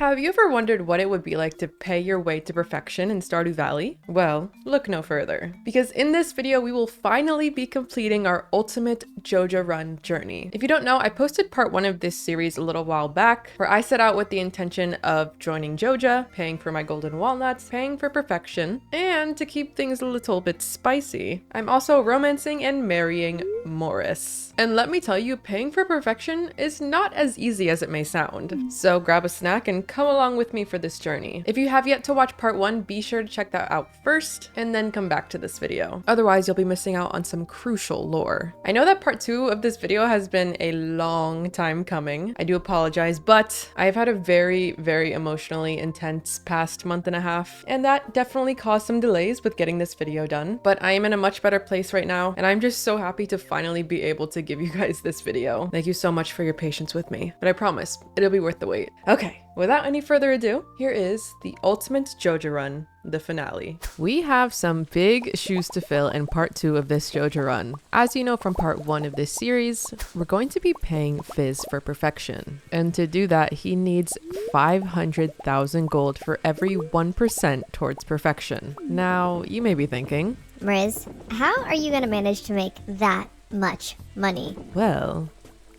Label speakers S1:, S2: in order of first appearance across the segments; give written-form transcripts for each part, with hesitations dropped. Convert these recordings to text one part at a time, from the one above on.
S1: Have you ever wondered what it would be like to pay your way to perfection in Stardew Valley? Well, look no further, because in this video we will finally be completing our ultimate Joja run journey. If you don't know, I posted part 1 of this series a little while back, where I set out with the intention of joining Joja, paying for my golden walnuts, paying for perfection, and to keep things a little bit spicy, I'm also romancing and marrying Morris. And let me tell you, paying for perfection is not as easy as it may sound. So grab a snack and come along with me for this journey. If you have yet to watch part 1, be sure to check that out first and then come back to this video. Otherwise, you'll be missing out on some crucial lore. I know that part 2 of this video has been a long time coming. I do apologize, but I've had a very emotionally intense past month and a half, and that definitely caused some delays with getting this video done. But I am in a much better place right now, and I'm just so happy to finally be able to give you guys this video. Thank you so much for your patience with me, but I promise it'll be worth the wait. Okay, without any further ado, here is the ultimate Joja run, the finale. We have some big shoes to fill in part 2 of this Joja run. As you know from part 1 of this series, we're going to be paying Fizz for perfection. And to do that, he needs 500,000 gold for every 1% towards perfection. Now, you may be thinking,
S2: Mariz, how are you gonna manage to make that much money?
S1: well,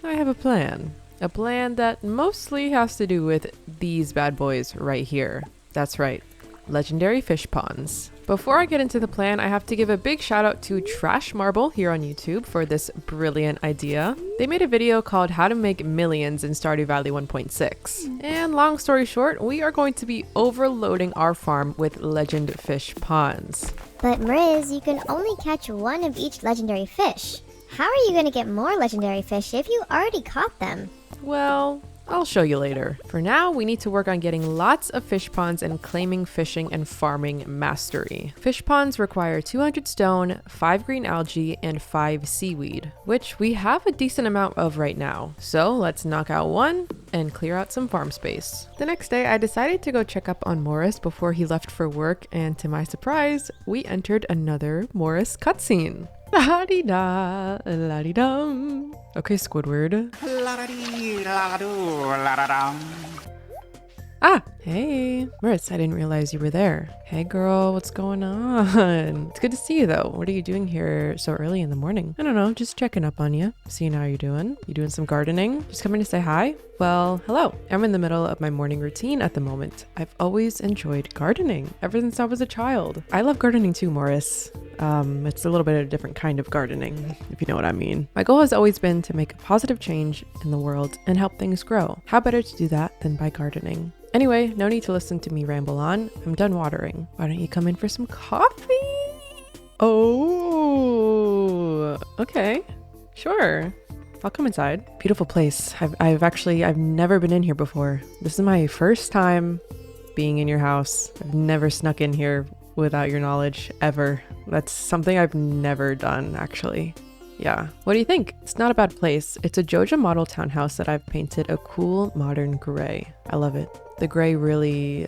S1: I have a plan. A plan that mostly has to do with these bad boys right here. That's right, legendary fish ponds. Before I get into the plan, I have to give a big shout out to Trash Marble here on YouTube for this brilliant idea. They made a video called How to Make Millions in Stardew Valley 1.6. And long story short, we are going to be overloading our farm with legend fish ponds.
S2: But Mariz, you can only catch one of each legendary fish. How are you gonna get more legendary fish if you already caught them?
S1: Well, I'll show you later. For now, we need to work on getting lots of fish ponds and claiming fishing and farming mastery. Fish ponds require 200 stone, 5 green algae, and 5 seaweed, which we have a decent amount of right now. So let's knock out one and clear out some farm space. The next day, I decided to go check up on Morris before he left for work, and to my surprise, we entered another Morris cutscene. La-di-da, la-di-dum. Okay, Squidward. Ah, hey, Morris, I didn't realize you were there. Hey girl, what's going on? It's good to see you though. What are you doing here so early in the morning? I don't know, just checking up on you, seeing how you're doing. You doing some gardening? Just coming to say hi? Well, hello. I'm in the middle of my morning routine at the moment. I've always enjoyed gardening ever since I was a child. I love gardening too, Morris. It's a little bit of a different kind of gardening, if you know what I mean. My goal has always been to make a positive change in the world and help things grow. How better to do that than by gardening? Anyway, no need to listen to me ramble on. I'm done watering. Why don't you come in for some coffee? Oh, okay, sure. I'll come inside. Beautiful place. I've never been in here before. This is my first time being in your house. I've never snuck in here without your knowledge, ever. That's something I've never done, actually. Yeah. What do you think? It's not a bad place. It's a Joja model townhouse that I've painted a cool modern gray. I love it. The gray really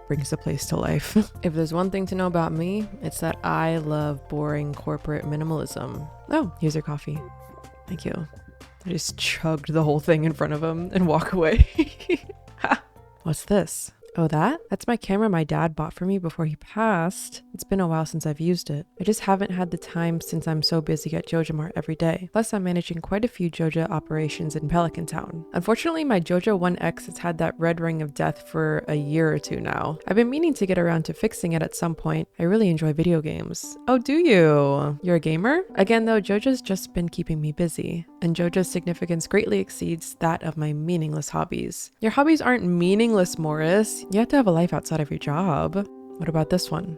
S1: brings the place to life. If there's one thing to know about me, it's that I love boring corporate minimalism. Oh, here's your coffee. Thank you. I just chugged the whole thing in front of him and walk away. What's this? Oh, that's my camera my dad bought for me before he passed. It's been a while since I've used it. I just haven't had the time since I'm so busy at Joja Mart every day. Plus, I'm managing quite a few Joja operations in Pelican Town. Unfortunately, my Joja 1X has had that red ring of death for a year or two now. I've been meaning to get around to fixing it at some point. I really enjoy video games. Oh, do you? You're a gamer? Again, though, Joja's just been keeping me busy, and Joja's significance greatly exceeds that of my meaningless hobbies. Your hobbies aren't meaningless, Morris. You have to have a life outside of your job. What about this one?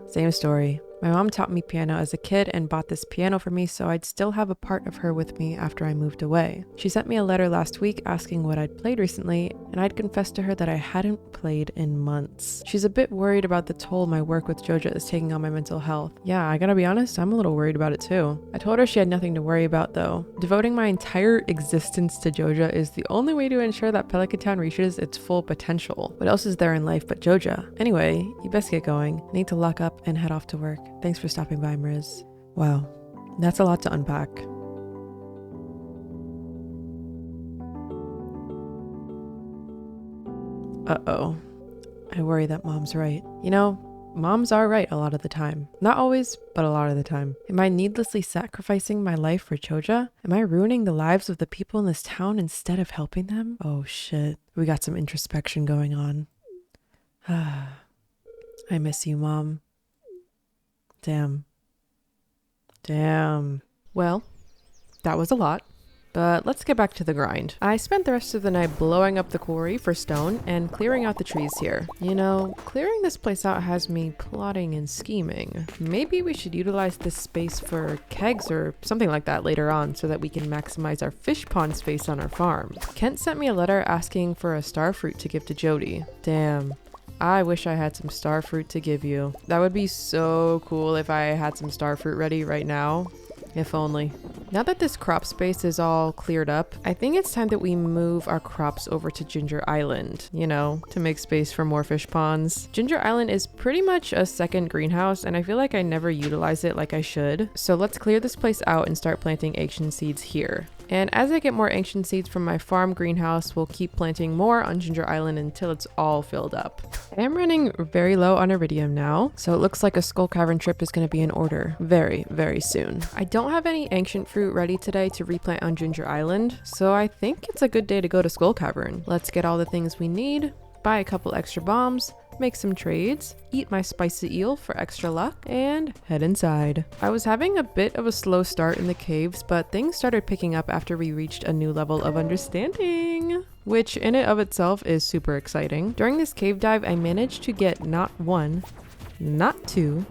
S1: Same story. My mom taught me piano as a kid and bought this piano for me so I'd still have a part of her with me after I moved away. She sent me a letter last week asking what I'd played recently, and I'd confessed to her that I hadn't played in months. She's a bit worried about the toll my work with Joja is taking on my mental health. Yeah, I gotta be honest, I'm a little worried about it too. I told her she had nothing to worry about though. Devoting my entire existence to Joja is the only way to ensure that Pelican Town reaches its full potential. What else is there in life but Joja? Anyway, you best get going. I need to lock up and head off to work. Thanks for stopping by, Mariz. Wow, that's a lot to unpack. Uh-oh. I worry that mom's right. You know, moms are right a lot of the time. Not always, but a lot of the time. Am I needlessly sacrificing my life for Joja? Am I ruining the lives of the people in this town instead of helping them? Oh shit. We got some introspection going on. I miss you, Mom. Damn. Well, that was a lot. But let's get back to the grind. I spent the rest of the night blowing up the quarry for stone and clearing out the trees here. You know, clearing this place out has me plotting and scheming. Maybe we should utilize this space for kegs or something like that later on so that we can maximize our fish pond space on our farm. Kent sent me a letter asking for a star fruit to give to Jody. Damn. I wish I had some star fruit to give you. That would be so cool if I had some star fruit ready right now. If only. Now that this crop space is all cleared up, I think it's time that we move our crops over to Ginger Island, you know, to make space for more fish ponds. Ginger Island is pretty much a second greenhouse, and I feel like I never utilize it like I should. So let's clear this place out and start planting ancient seeds here. And as I get more ancient seeds from my farm greenhouse, we'll keep planting more on Ginger Island until it's all filled up. I am running very low on iridium now, so it looks like a skull cavern trip is going to be in order very, very soon. I don't have any ancient fruit ready today to replant on Ginger Island, so I think it's a good day to go to Skull Cavern. Let's get all the things we need, buy a couple extra bombs, make some trades, eat my spicy eel for extra luck, and head inside. I was having a bit of a slow start in the caves, but things started picking up after we reached a new level of understanding, which in and of itself is super exciting. During this cave dive, I managed to get not 1, not 2,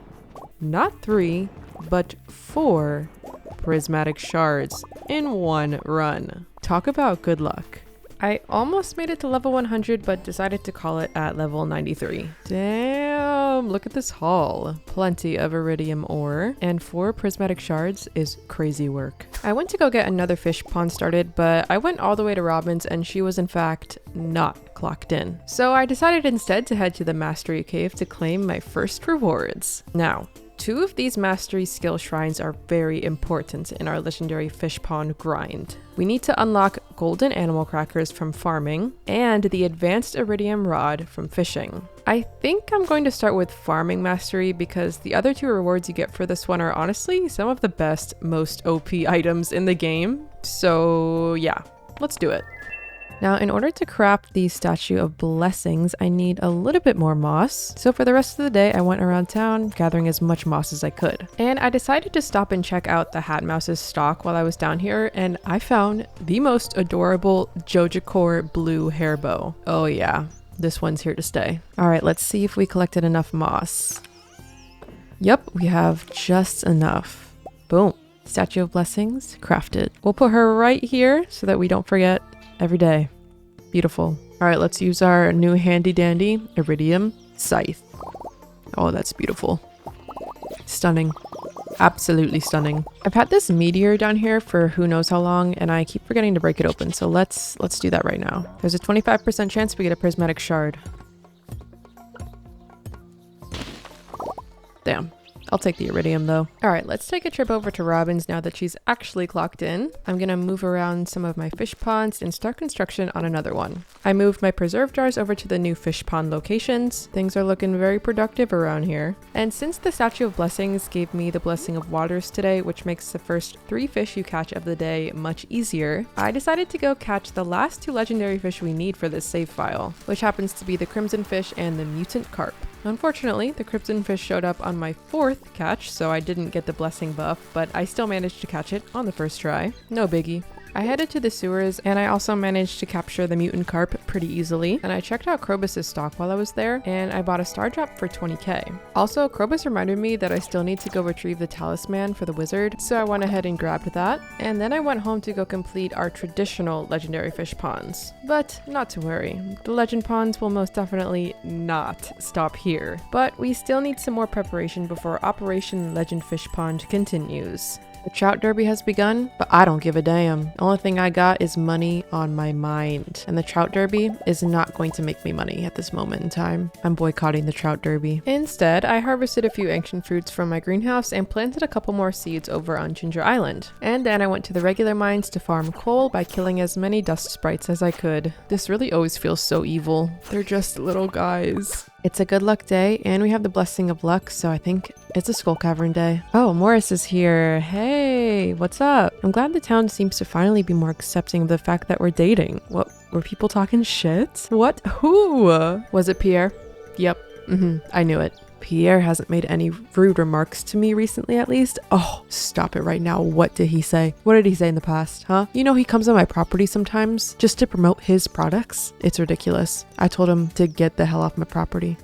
S1: not 3, but 4 prismatic shards in one run. Talk about good luck. I almost made it to level 100, but decided to call it at level 93. Damn, look at this haul. Plenty of iridium ore, and 4 prismatic shards is crazy work. I went to go get another fish pond started, but I went all the way to Robin's and she was in fact not clocked in. So I decided instead to head to the Mastery Cave to claim my first rewards. Now, 2 of these mastery skill shrines are very important in our legendary fish pond grind. We need to unlock golden animal crackers from farming and the advanced iridium rod from fishing. I think I'm going to start with farming mastery because the other 2 rewards you get for this one are honestly some of the best, most OP items in the game. So yeah, let's do it. Now, in order to craft the Statue of Blessings, I need a little bit more moss. So for the rest of the day, I went around town gathering as much moss as I could. And I decided to stop and check out the Hat Mouse's stock while I was down here, and I found the most adorable Joja core blue hair bow. Oh yeah, this one's here to stay. All right, let's see if we collected enough moss. Yep, we have just enough. Boom. Statue of Blessings crafted. We'll put her right here so that we don't forget every day. Beautiful. All right, let's use our new handy dandy iridium scythe. Oh, that's beautiful. Stunning. Absolutely stunning. I've had this meteor down here for who knows how long, and I keep forgetting to break it open, so let's do that right now. There's a 25% chance we get a prismatic shard. Damn. I'll take the iridium though. All right, let's take a trip over to Robin's now that she's actually clocked in. I'm gonna move around some of my fish ponds and start construction on another one. I moved my preserve jars over to the new fish pond locations. Things are looking very productive around here. And since the Statue of Blessings gave me the Blessing of Waters today, which makes the first 3 fish you catch of the day much easier, I decided to go catch the last 2 legendary fish we need for this save file, which happens to be the crimson fish and the mutant carp. Unfortunately, the crimson fish showed up on my 4th catch, so I didn't get the blessing buff, but I still managed to catch it on the first try. No biggie. I headed to the sewers, and I also managed to capture the mutant carp pretty easily, and I checked out Krobus's stock while I was there, and I bought a star drop for 20k. Also, Krobus reminded me that I still need to go retrieve the talisman for the wizard, so I went ahead and grabbed that, and then I went home to go complete our traditional legendary fish ponds. But not to worry, the legend ponds will most definitely not stop here, but we still need some more preparation before Operation Legend Fish Pond continues. The trout derby has begun, but I don't give a damn. The only thing I got is money on my mind. And the trout derby is not going to make me money at this moment in time. I'm boycotting the trout derby. Instead, I harvested a few ancient fruits from my greenhouse and planted a couple more seeds over on Ginger Island. And then I went to the regular mines to farm coal by killing as many dust sprites as I could. This really always feels so evil. They're just little guys. It's a good luck day, and we have the blessing of luck, so I think it's a skull cavern day. Oh, Morris is here. Hey, what's up? I'm glad the town seems to finally be more accepting of the fact that we're dating. What, were people talking shit? What? Who? Was it Pierre? Yep. I knew it. Pierre hasn't made any rude remarks to me recently, at least. Oh, stop it right now. What did he say? What did he say in the past, huh? You know, he comes on my property sometimes just to promote his products. It's ridiculous. I told him to get the hell off my property.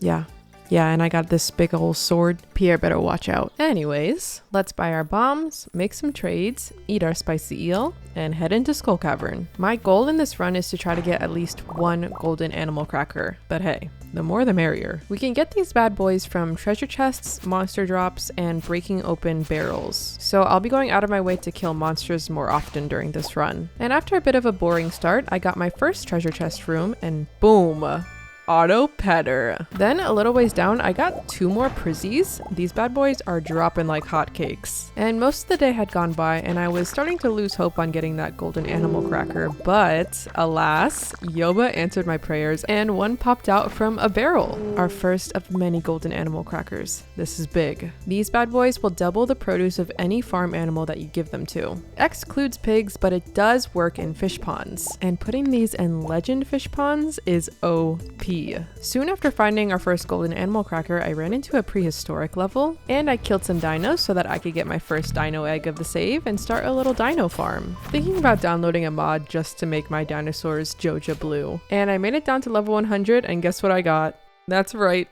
S1: Yeah, and I got this big old sword. Pierre better watch out. Anyways, let's buy our bombs, make some trades, eat our spicy eel, and head into Skull Cavern. My goal in this run is to try to get at least one golden animal cracker. But hey, the more the merrier. We can get these bad boys from treasure chests, monster drops, and breaking open barrels. So I'll be going out of my way to kill monsters more often during this run. And after a bit of a boring start, I got my first treasure chest room, and boom! Auto petter. Then a little ways down, I got 2 more prizzies. These bad boys are dropping like hotcakes. And most of the day had gone by, and I was starting to lose hope on getting that golden animal cracker. But alas, Joja answered my prayers, and one popped out from a barrel. Our first of many golden animal crackers. This is big. These bad boys will double the produce of any farm animal that you give them to. Excludes pigs, but it does work in fish ponds. And putting these in legend fish ponds is OP. Soon after finding our first golden animal cracker, I ran into a prehistoric level, and I killed some dinos so that I could get my first dino egg of the save and start a little dino farm. Thinking about downloading a mod just to make my dinosaurs Joja blue. And I made it down to level 100, and guess what I got? That's right,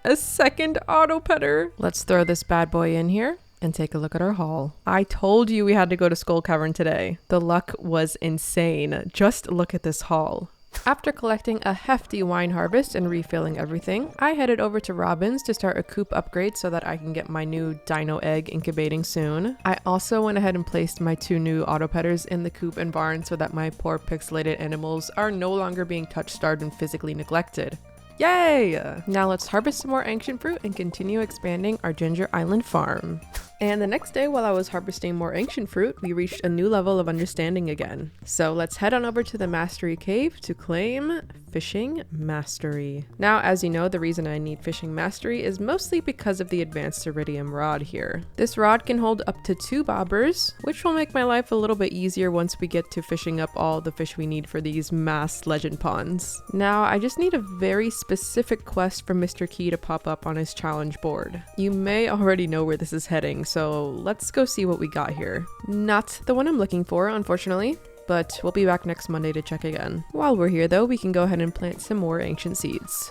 S1: a second auto petter. Let's throw this bad boy in here and take a look at our haul. I told you we had to go to Skull Cavern today. The luck was insane. Just look at this haul. After collecting a hefty wine harvest and refilling everything, I headed over to Robin's to start a coop upgrade so that I can get my new dino egg incubating soon. I also went ahead and placed my 2 new autopetters in the coop and barn so that my poor pixelated animals are no longer being touch starved and physically neglected. Yay! Now let's harvest some more ancient fruit and continue expanding our Ginger Island farm. And the next day, while I was harvesting more ancient fruit, we reached a new level of understanding again. So let's head on over to the Mastery Cave to claim Fishing Mastery. Now, as you know, the reason I need Fishing Mastery is mostly because of the advanced iridium rod here. This rod can hold up to 2 bobbers, which will make my life a little bit easier once we get to fishing up all the fish we need for these mass legend ponds. Now, I just need a very specific quest from Mr. Key to pop up on his challenge board. You may already know where this is heading, so let's go see what we got here. Not the one I'm looking for, unfortunately, but we'll be back next Monday to check again. While we're here though, we can go ahead and plant some more ancient seeds.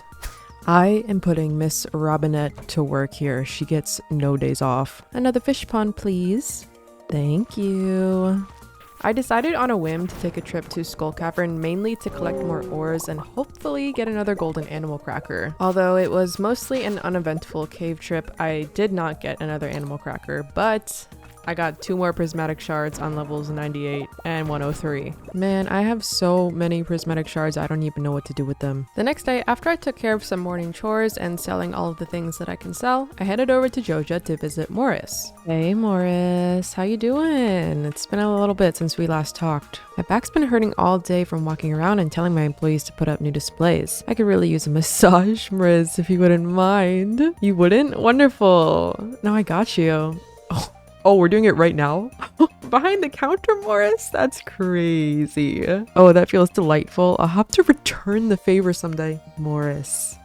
S1: I am putting Miss Robinette to work here. She gets no days off. Another fish pond, please. Thank you. I decided on a whim to take a trip to Skull Cavern mainly to collect more ores and hopefully get another golden animal cracker. Although it was mostly an uneventful cave trip, I did not get another animal cracker, but I got 2 more prismatic shards on levels 98 and 103. Man, I have so many prismatic shards, I don't even know what to do with them. The next day, after I took care of some morning chores and selling all of the things that I can sell, I headed over to Joja to visit Morris. Hey Morris, how you doing? It's been a little bit since we last talked. My back's been hurting all day from walking around and telling my employees to put up new displays. I could really use a massage, Morris, if you wouldn't mind. You wouldn't? Wonderful. No, I got you. Oh, we're doing it right now? Behind the counter, Morris? That's crazy. Oh, that feels delightful. I'll have to return the favor someday. Morris,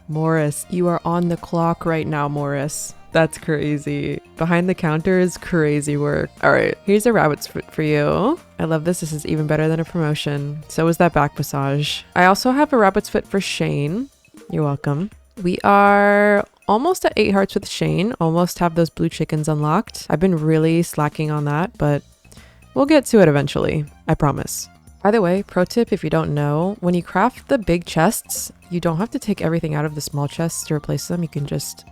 S1: you are on the clock right now, Morris. That's crazy. Behind the counter is crazy work. All right, here's a rabbit's foot for you. I love this. This is even better than a promotion. So is that back massage. I also have a rabbit's foot for Shane. You're welcome. We are almost at 8 hearts with Shane, almost have those blue chickens unlocked. I've been really slacking on that, but we'll get to it eventually, I promise. By the way, pro tip if you don't know, when you craft the big chests, you don't have to take everything out of the small chests to replace them. You can just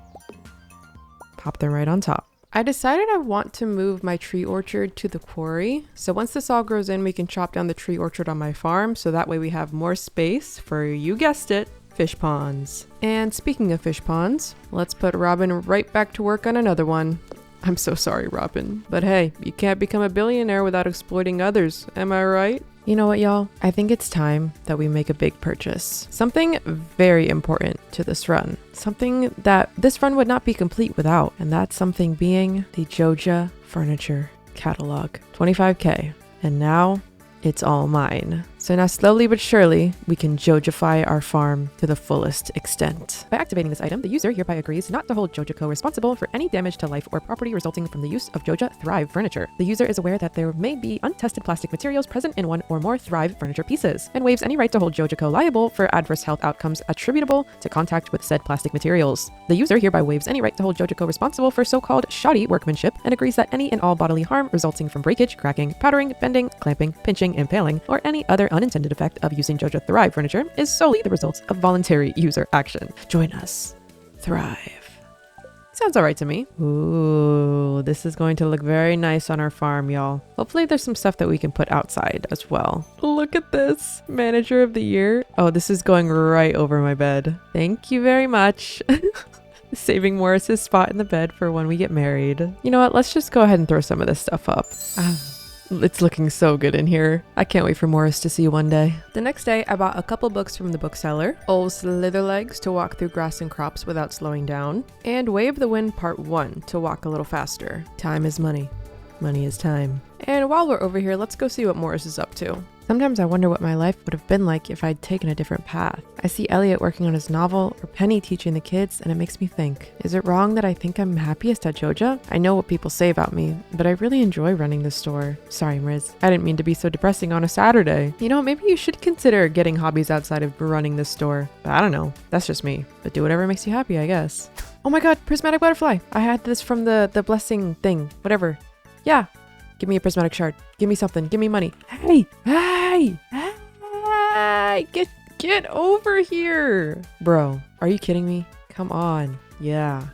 S1: pop them right on top. I decided I want to move my tree orchard to the quarry. So once this all grows in, we can chop down the tree orchard on my farm. So that way we have more space for, you guessed it, fish ponds. And speaking of fish ponds, let's put Robin right back to work on another one. I'm so sorry, Robin. But hey, you can't become a billionaire without exploiting others, am I right? You know what, y'all? I think it's time that we make a big purchase. Something very important to this run. Something that this run would not be complete without. And that something being the Joja furniture catalog. 25K. And now it's all mine. So now slowly but surely, we can Jojify our farm to the fullest extent. By activating this item, the user hereby agrees not to hold Joja Co. responsible for any damage to life or property resulting from the use of Joja Thrive furniture. The user is aware that there may be untested plastic materials present in one or more Thrive furniture pieces, and waives any right to hold Joja Co. liable for adverse health outcomes attributable to contact with said plastic materials. The user hereby waives any right to hold Joja Co. responsible for so-called shoddy workmanship, and agrees that any and all bodily harm resulting from breakage, cracking, powdering, bending, clamping, pinching, impaling, or any other unintended effect of using Joja Thrive furniture is solely the result of voluntary user action. Join us. Thrive. Sounds alright to me. Ooh, this is going to look very nice on our farm, y'all. Hopefully there's some stuff that we can put outside as well. Look at this. Manager of the year. Oh, this is going right over my bed. Thank you very much. Saving Morris's spot in the bed for when we get married. You know what? Let's just go ahead and throw some of this stuff up. It's looking so good in here. I can't wait for Morris to see you one day. The next day, I bought a couple books from the bookseller, Old Slitherlegs to walk through grass and crops without slowing down, and Way of the Wind Part 1 to walk a little faster. Time is money. Money is time. And while we're over here, let's go see what Morris is up to. Sometimes I wonder what my life would have been like if I'd taken a different path. I see Elliot working on his novel, or Penny teaching the kids, and it makes me think, is it wrong that I think I'm happiest at Joja? I know what people say about me, but I really enjoy running the store. Sorry, Mriz. I didn't mean to be so depressing on a Saturday. You know, maybe you should consider getting hobbies outside of running this store. But I don't know. That's just me. But do whatever makes you happy, I guess. Oh my god, prismatic butterfly. I had this from the blessing thing. Whatever. Yeah. Give me a prismatic shard. Give me something. Give me money. Hey! Hey! Hey! Get over here! Bro, are you kidding me? Come on. Yeah.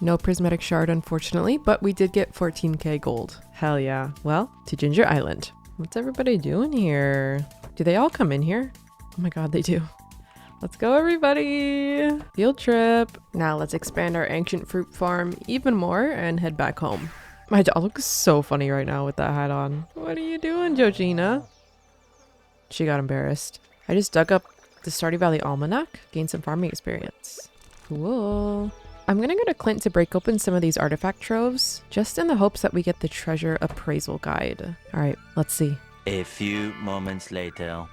S1: No prismatic shard, unfortunately, but we did get 14k gold. Hell yeah. Well, to Ginger Island. What's everybody doing here? Do they all come in here? Oh my god, they do. Let's go, everybody! Field trip! Now let's expand our ancient fruit farm even more and head back home. My dog looks so funny right now with that hat on. What are you doing, Georgina? She got embarrassed. I just dug up the Stardew Valley Almanac, gained some farming experience. Cool. I'm gonna go to Clint to break open some of these artifact troves, just in the hopes that we get the treasure appraisal guide. Alright, let's see.
S3: A few moments later.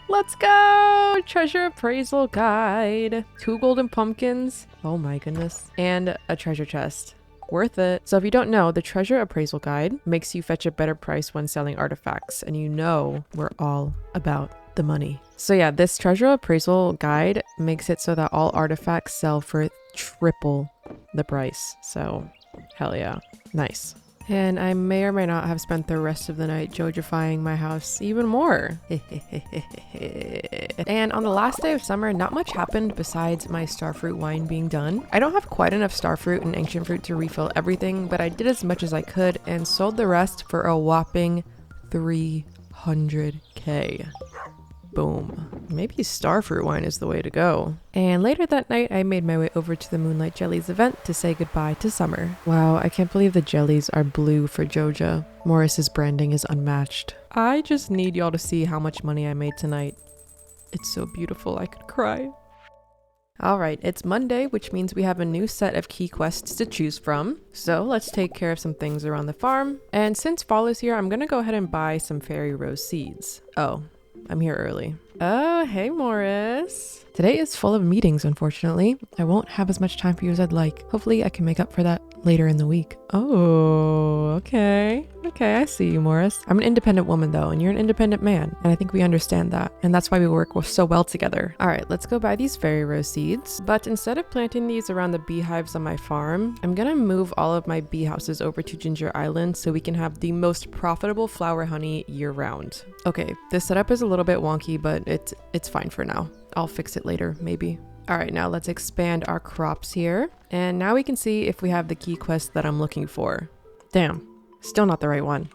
S1: Let's go! Treasure appraisal guide. 2 golden pumpkins. Oh my goodness. And a treasure chest. Worth it. So if you don't know, the treasure appraisal guide makes you fetch a better price when selling artifacts. And you know we're all about the money. So yeah, this treasure appraisal guide makes it so that all artifacts sell for triple the price. So hell yeah. Nice. And I may or may not have spent the rest of the night Jojifying my house even more. And on the last day of summer, not much happened besides my starfruit wine being done. I don't have quite enough starfruit and ancient fruit to refill everything, but I did as much as I could and sold the rest for a whopping 300k. Boom. Maybe starfruit wine is the way to go. And later that night, I made my way over to the Moonlight Jellies event to say goodbye to summer. Wow, I can't believe the jellies are blue for Joja. Morris's branding is unmatched. I just need y'all to see how much money I made tonight. It's so beautiful, I could cry. Alright, it's Monday, which means we have a new set of key quests to choose from. So let's take care of some things around the farm. And since fall is here, I'm gonna go ahead and buy some fairy rose seeds. Oh. I'm here early. Oh, hey, Morris. Today is full of meetings, unfortunately. I won't have as much time for you as I'd like. Hopefully, I can make up for that later in the week. Oh, okay. Okay, I see you, Morris. I'm an independent woman, though, and you're an independent man. And I think we understand that. And that's why we work so well together. All right, let's go buy these fairy rose seeds. But instead of planting these around the beehives on my farm, I'm gonna move all of my bee houses over to Ginger Island so we can have the most profitable flower honey year round. Okay, this setup is a little bit wonky, but it's fine for now. I'll fix it later, maybe. All right, now let's expand our crops here. And now we can see if we have the key quest that I'm looking for. Damn, still not the right one.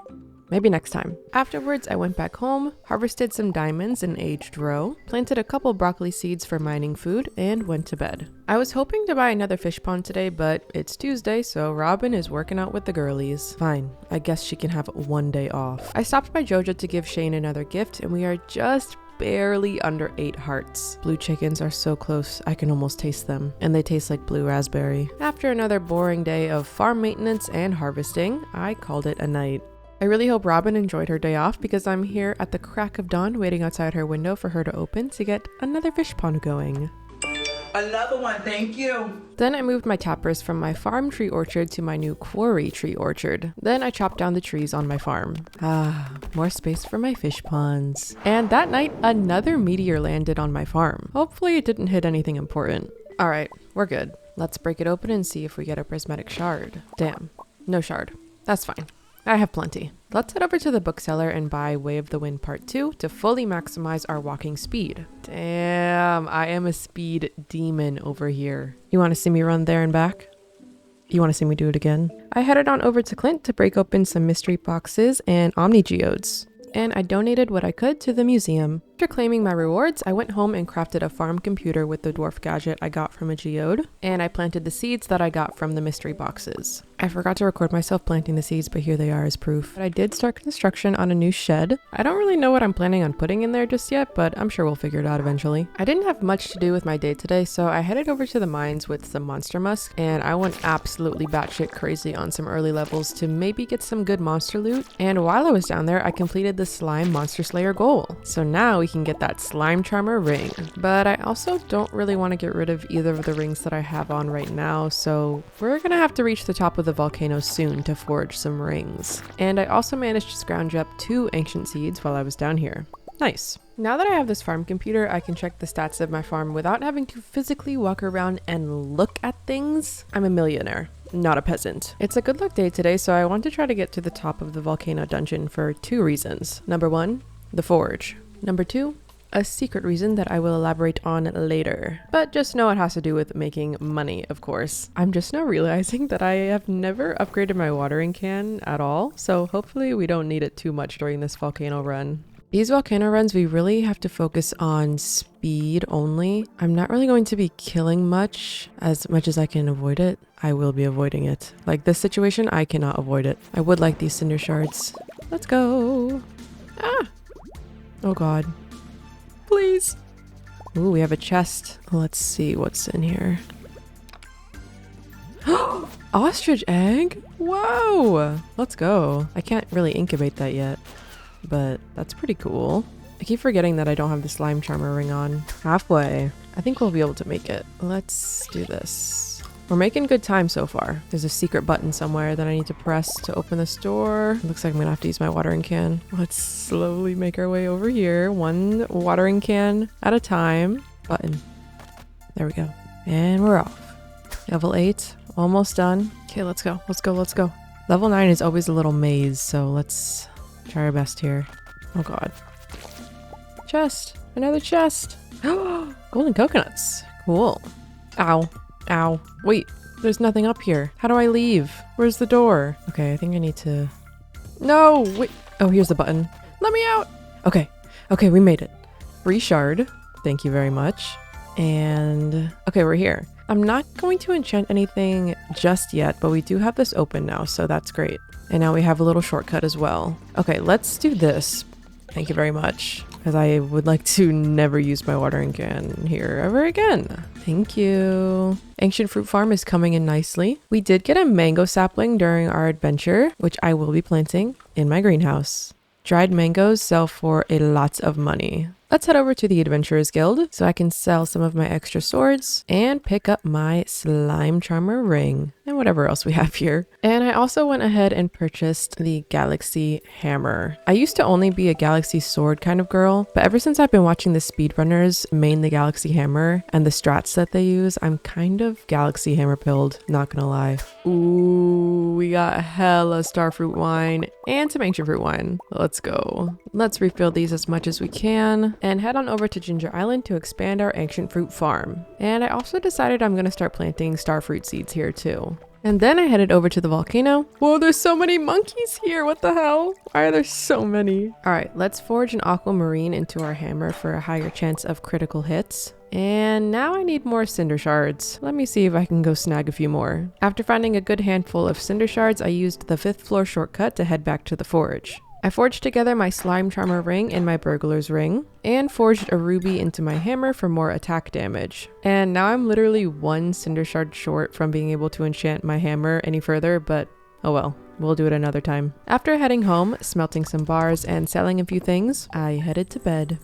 S1: Maybe next time. Afterwards, I went back home, harvested some diamonds in aged roe, planted a couple broccoli seeds for mining food, and went to bed. I was hoping to buy another fish pond today, but it's Tuesday, so Robin is working out with the girlies. Fine, I guess she can have one day off. I stopped by Joja to give Shane another gift, and we are just barely under 8 hearts. Blue chickens are so close, I can almost taste them, and they taste like blue raspberry. After another boring day of farm maintenance and harvesting, I called it a night. I really hope Robin enjoyed her day off because I'm here at the crack of dawn waiting outside her window for her to open to get another fish pond going.
S4: Another one, thank you.
S1: Then I moved my tappers from my farm tree orchard to my new quarry tree orchard. Then I chopped down the trees on my farm. More space for my fish ponds. And that night, another meteor landed on my farm. Hopefully it didn't hit anything important. All right, we're good. Let's break it open and see if we get a prismatic shard. Damn, no shard. That's fine. I have plenty. Let's head over to the bookseller and buy Way of the Wind Part 2 to fully maximize our walking speed. Damn, I am a speed demon over here. You want to see me run there and back? You want to see me do it again? I headed on over to Clint to break open some mystery boxes and Omni Geodes. And I donated what I could to the museum. After claiming my rewards, I went home and crafted a farm computer with the dwarf gadget I got from a geode, and I planted the seeds that I got from the mystery boxes. I forgot to record myself planting the seeds, but here they are as proof. But I did start construction on a new shed. I don't really know what I'm planning on putting in there just yet, but I'm sure we'll figure it out eventually. I didn't have much to do with my day today, so I headed over to the mines with some monster musk, and I went absolutely batshit crazy on some early levels to maybe get some good monster loot. And while I was down there, I completed the slime monster slayer goal. So now we can get that slime charmer ring. But I also don't really want to get rid of either of the rings that I have on right now, so we're gonna have to reach the top of the volcano soon to forge some rings. And I also managed to scrounge up 2 ancient seeds while I was down here. Nice. Now that I have this farm computer, I can check the stats of my farm without having to physically walk around and look at things. I'm a millionaire, not a peasant. It's a good luck day today, so I want to try to get to the top of the volcano dungeon for 2 reasons. Number 1, the forge. Number 2, a secret reason that I will elaborate on later. But just know it has to do with making money, of course. I'm just now realizing that I have never upgraded my watering can at all, so hopefully we don't need it too much during this volcano run. These volcano runs, we really have to focus on speed only. I'm not really going to be killing much as I can avoid it. I will be avoiding it. Like this situation, I cannot avoid it. I would like these cinder shards. Let's go. Ah! Oh god. Please. Ooh, we have a chest. Let's see what's in here. Ostrich egg? Whoa! Let's go. I can't really incubate that yet, but that's pretty cool. I keep forgetting that I don't have the slime charmer ring on. Halfway. I think we'll be able to make it. Let's do this. We're making good time so far. There's a secret button somewhere that I need to press to open this door. Looks like I'm gonna have to use my watering can. Let's slowly make our way over here. 1 watering can at a time. Button. There we go. And we're off. Level 8. Almost done. Okay, let's go. Let's go. Let's go. Level 9 is always a little maze, so let's try our best here. Oh god. Chest. Another chest. Golden coconuts. Cool. Ow. Ow. Wait, there's nothing up here. How do I leave? Where's the door? Okay, I think I need to... No! Wait. Oh, here's the button. Let me out! Okay. Okay, we made it. Free shard. Thank you very much. And... okay, we're here. I'm not going to enchant anything just yet, but we do have this open now, so that's great. And now we have a little shortcut as well. Okay, let's do this. Thank you very much. Because I would like to never use my watering can here ever again. Thank you. Ancient Fruit Farm is coming in nicely. We did get a mango sapling during our adventure, which I will be planting in my greenhouse. Dried mangoes sell for a lot of money. Let's head over to the Adventurers Guild so I can sell some of my extra swords and pick up my slime charmer ring and whatever else we have here. And I also went ahead and purchased the galaxy hammer. I used to only be a galaxy sword kind of girl, but ever since I've been watching the speedrunners main the galaxy hammer and the strats that they use, I'm kind of galaxy hammer pilled, not gonna lie. Ooh. we got hella starfruit wine and some ancient fruit wine. Let's go. Let's refill these as much as we can and head on over to Ginger Island to expand our ancient fruit farm. And I also decided I'm gonna start planting starfruit seeds here too. And then I headed over to the volcano. Whoa, there's so many monkeys here. What the hell? Why are there so many? All right, let's forge an aquamarine into our hammer for a higher chance of critical hits. And now I need more cinder shards. Let me see if I can go snag a few more. After finding a good handful of cinder shards, I used the 5th floor shortcut to head back to the forge. I forged together my slime charmer ring and my burglar's ring, and forged a ruby into my hammer for more attack damage. And now I'm literally 1 cinder shard short from being able to enchant my hammer any further, but oh well, we'll do it another time. After heading home, smelting some bars, and selling a few things, I headed to bed.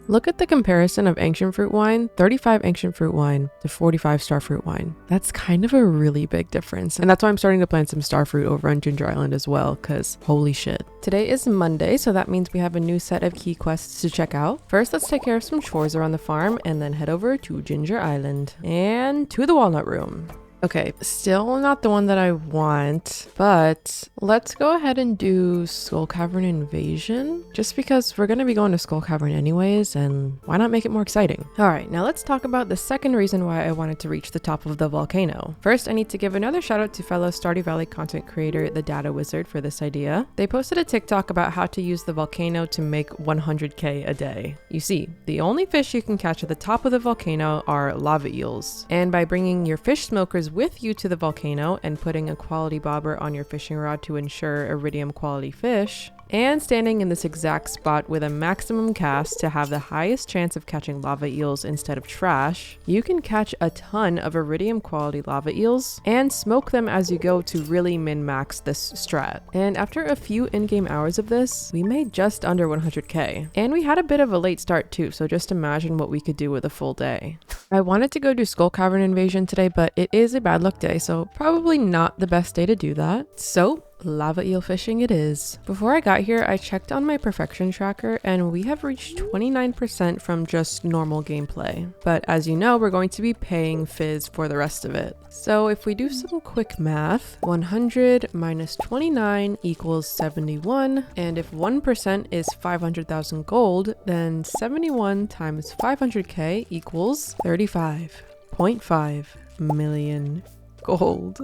S1: Look at the comparison of ancient fruit wine, 35 ancient fruit wine to 45 starfruit wine. That's kind of a really big difference. And that's why I'm starting to plant some starfruit over on Ginger Island as well, because holy shit. Today is Monday, so that means we have a new set of key quests to check out. First, let's take care of some chores around the farm and then head over to Ginger Island and to the Walnut Room. Okay, still not the one that I want, but let's go ahead and do Skull Cavern Invasion, just because we're going to be going to Skull Cavern anyways, and why not make it more exciting? All right, now let's talk about the second reason why I wanted to reach the top of the volcano. First, I need to give another shout out to fellow Stardew Valley content creator, The Data Wizard, for this idea. They posted a TikTok about how to use the volcano to make 100k a day. You see, the only fish you can catch at the top of the volcano are lava eels, and by bringing your fish smokers with you to the volcano and putting a quality bobber on your fishing rod to ensure iridium quality fish, and standing in this exact spot with a maximum cast to have the highest chance of catching lava eels instead of trash, you can catch a ton of iridium quality lava eels and smoke them as you go to really min-max this strat. And after a few in-game hours of this, we made just under 100k. And we had a bit of a late start too, so just imagine what we could do with a full day. I wanted to go do Skull Cavern Invasion today, but it is a bad luck day, so probably not the best day to do that. So lava eel fishing it is. Before I got here, I checked on my perfection tracker and we have reached 29% from just normal gameplay. But as you know, we're going to be paying Fizz for the rest of it. So if we do some quick math, 100 minus 29 equals 71. And if 1% is 500,000 gold, then 71 times 500k equals 35.5 million gold.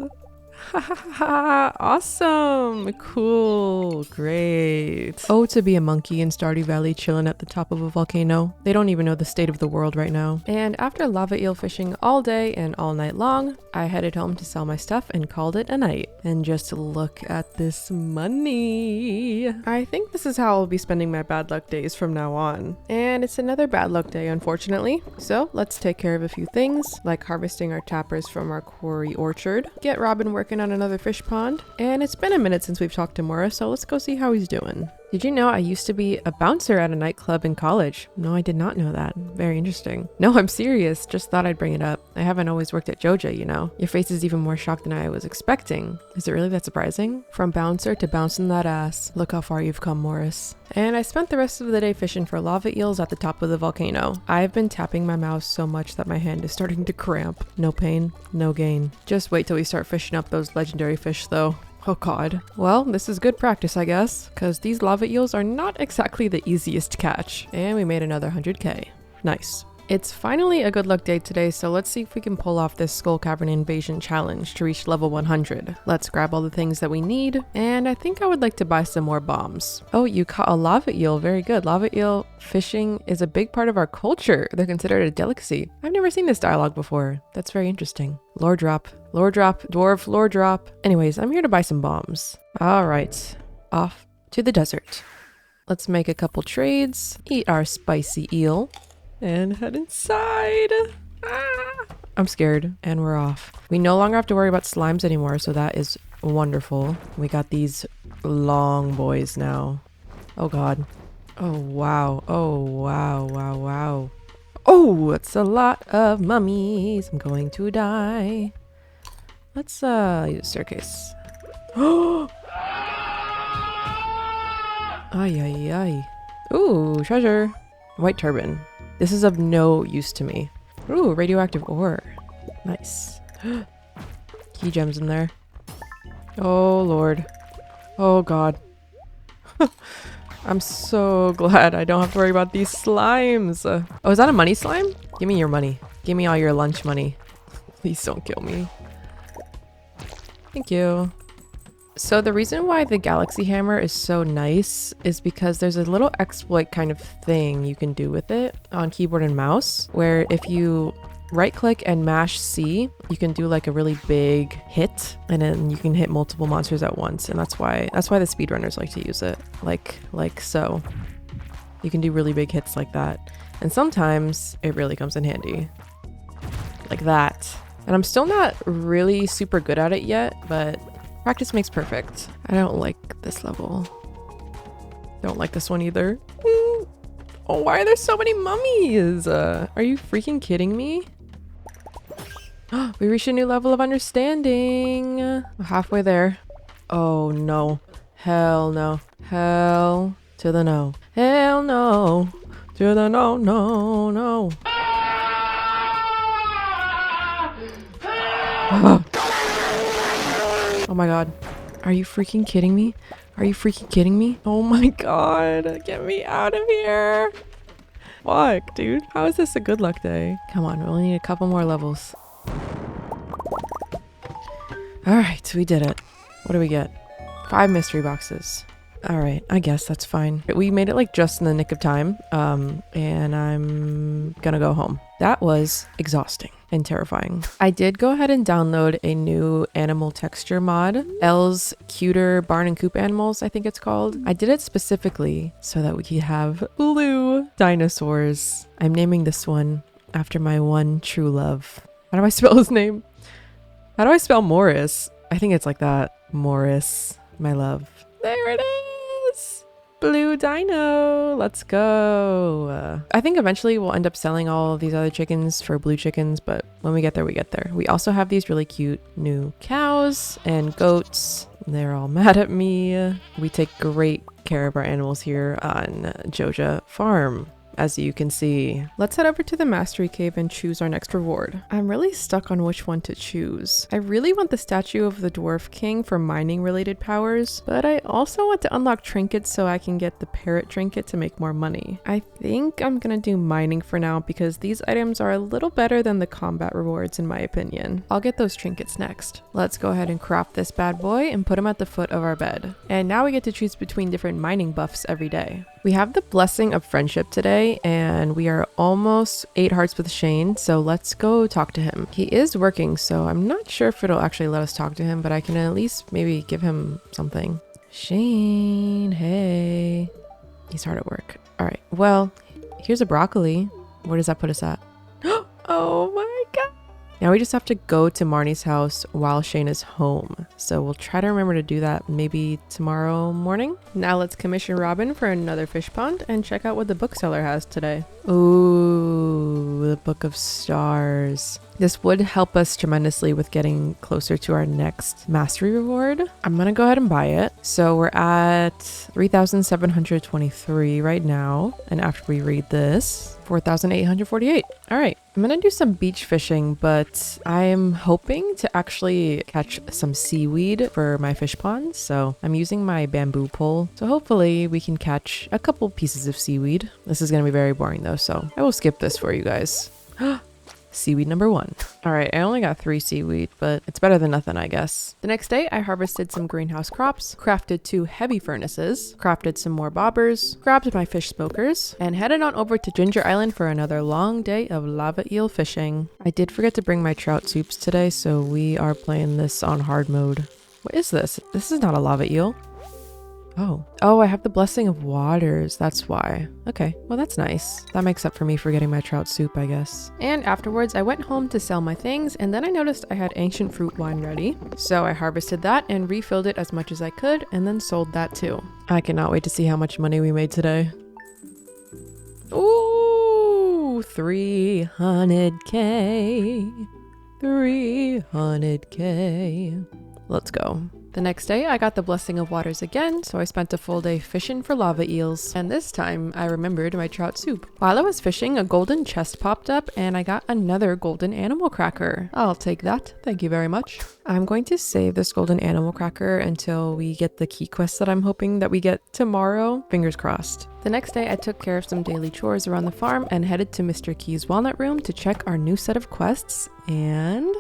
S1: Awesome, cool, great. Oh, to be a monkey in Stardew Valley chilling at the top of a volcano. They don't even know the state of the world right now. And after lava eel fishing all day and all night long, I headed home to sell my stuff and called it a night. And just look at this money. I think this is how I'll be spending my bad luck days from now on. And it's another bad luck day, unfortunately. So let's take care of a few things, like harvesting our tappers from our quarry orchard, get Robin working on another fish pond, and it's been a minute since we've talked to Mora, so let's go see how he's doing. Did you know I used to be a bouncer at a nightclub in college? No, I did not know that. Very interesting. No, I'm serious. Just thought I'd bring it up. I haven't always worked at Joja, you know. Your face is even more shocked than I was expecting. Is it really that surprising? From bouncer to bouncing that ass. Look how far you've come, Morris. And I spent the rest of the day fishing for lava eels at the top of the volcano. I've been tapping my mouse so much that my hand is starting to cramp. No pain, no gain. Just wait till we start fishing up those legendary fish though. Oh god. Well, this is good practice, I guess, because these lava eels are not exactly the easiest to catch. And we made another 100k. Nice. It's finally a good luck day today, so let's see if we can pull off this Skull Cavern Invasion challenge to reach level 100. Let's grab all the things that we need, and I think I would like to buy some more bombs. Oh, you caught a lava eel. Very good. Lava eel fishing is a big part of our culture. They're considered a delicacy. I've never seen this dialogue before. That's very interesting. Lore drop, dwarf, lore drop. Anyways, I'm here to buy some bombs. All right, off to the desert. Let's make a couple trades, eat our spicy eel, and head inside. I'm scared, and we're off. We no longer have to worry about slimes anymore, so that is wonderful. We got these long boys now. Oh god. Oh wow. Oh wow, wow, wow. Oh, that's a lot of mummies. I'm going to die. Let's use a staircase. Oh! Ay, ay, ay. Ooh, treasure. White turban. This is of no use to me. Ooh, radioactive ore. Nice. Key gems in there. Oh, Lord. Oh, God. I'm so glad I don't have to worry about these slimes. Oh, is that a money slime? Give me your money. Give me all your lunch money. Please don't kill me. Thank you. So the reason why the Galaxy Hammer is so nice is because there's a little exploit kind of thing you can do with it on keyboard and mouse, where if you right click and mash C, you can do like a really big hit, and then you can hit multiple monsters at once. And that's why the speedrunners like to use it. Like so. You can do really big hits like that. And sometimes it really comes in handy. Like that. And I'm still not really super good at it yet, but practice makes perfect. I don't like this level. Don't like this one either. Oh, why are there so many mummies? Are you freaking kidding me? We reached a new level of understanding. We're halfway there. Oh no. Hell no. Hell to the no. Hell no. To the no, no, no. Oh my god. Are you freaking kidding me? Are you freaking kidding me? Oh my god. Get me out of here. Fuck, dude. How is this a good luck day? Come on, we only need a couple more levels. Alright, we did it. What do we get? 5 mystery boxes. Alright, I guess that's fine. We made it like just in the nick of time. And I'm gonna go home. That was exhausting and terrifying. I did go ahead and download a new animal texture mod. Elle's Cuter Barn and Coop Animals, I think it's called. I did it specifically so that we could have blue dinosaurs. I'm naming this one after my one true love. How do I spell his name? How do I spell Morris? I think it's like that. Morris, my love. There it is! Blue dino! Let's go! I think eventually we'll end up selling all of these other chickens for blue chickens, but when we get there, we get there. We also have these really cute new cows and goats. They're all mad at me. We take great care of our animals here on Joja Farm. As you can see. Let's head over to the Mastery Cave and choose our next reward. I'm really stuck on which one to choose. I really want the statue of the Dwarf King for mining related powers, but I also want to unlock trinkets so I can get the parrot trinket to make more money. I think I'm gonna do mining for now because these items are a little better than the combat rewards in my opinion. I'll get those trinkets next. Let's go ahead and craft this bad boy and put him at the foot of our bed. And now we get to choose between different mining buffs every day. We have the Blessing of Friendship today, and we are almost 8 hearts with Shane, so let's go talk to him. He is working, so I'm not sure if it'll actually let us talk to him, but I can at least maybe give him something. Shane, hey. He's hard at work. All right, well, here's a broccoli. Where does that put us at? Oh my god. Now we just have to go to Marnie's house while Shane is home. So we'll try to remember to do that maybe tomorrow morning. Now let's commission Robin for another fish pond and check out what the bookseller has today. Ooh, the Book of Stars. This would help us tremendously with getting closer to our next mastery reward. I'm gonna go ahead and buy it. So we're at 3,723 right now. And after we read this, 4,848. All right, I'm gonna do some beach fishing, but I'm hoping to actually catch some seaweed for my fish pond. So I'm using my bamboo pole. So hopefully we can catch a couple pieces of seaweed. This is gonna be very boring though, so I will skip this for you guys. Seaweed number 1. All right, I only got 3 seaweed, but it's better than nothing, I guess. The next day, I harvested some greenhouse crops, crafted 2 heavy furnaces, crafted some more bobbers, grabbed my fish smokers, and headed on over to Ginger Island for another long day of lava eel fishing. I did forget to bring my trout soups today, so we are playing this on hard mode. What is this? This is not a lava eel. Oh, I have the Blessing of Waters. That's why. Okay, well that's nice. That makes up for me forgetting my trout soup, I guess. And afterwards, I went home to sell my things, and then I noticed I had ancient fruit wine ready. So I harvested that and refilled it as much as I could, and then sold that too. I cannot wait to see how much money we made today. Ooh, 300K. 300K. Let's go. The next day, I got the blessing of waters again, so I spent a full day fishing for lava eels. And this time, I remembered my trout soup. While I was fishing, a golden chest popped up, and I got another golden animal cracker. I'll take that. Thank you very much. I'm going to save this golden animal cracker until we get the key quest that I'm hoping that we get tomorrow. Fingers crossed. The next day, I took care of some daily chores around the farm and headed to Mr. Key's walnut room to check our new set of quests, and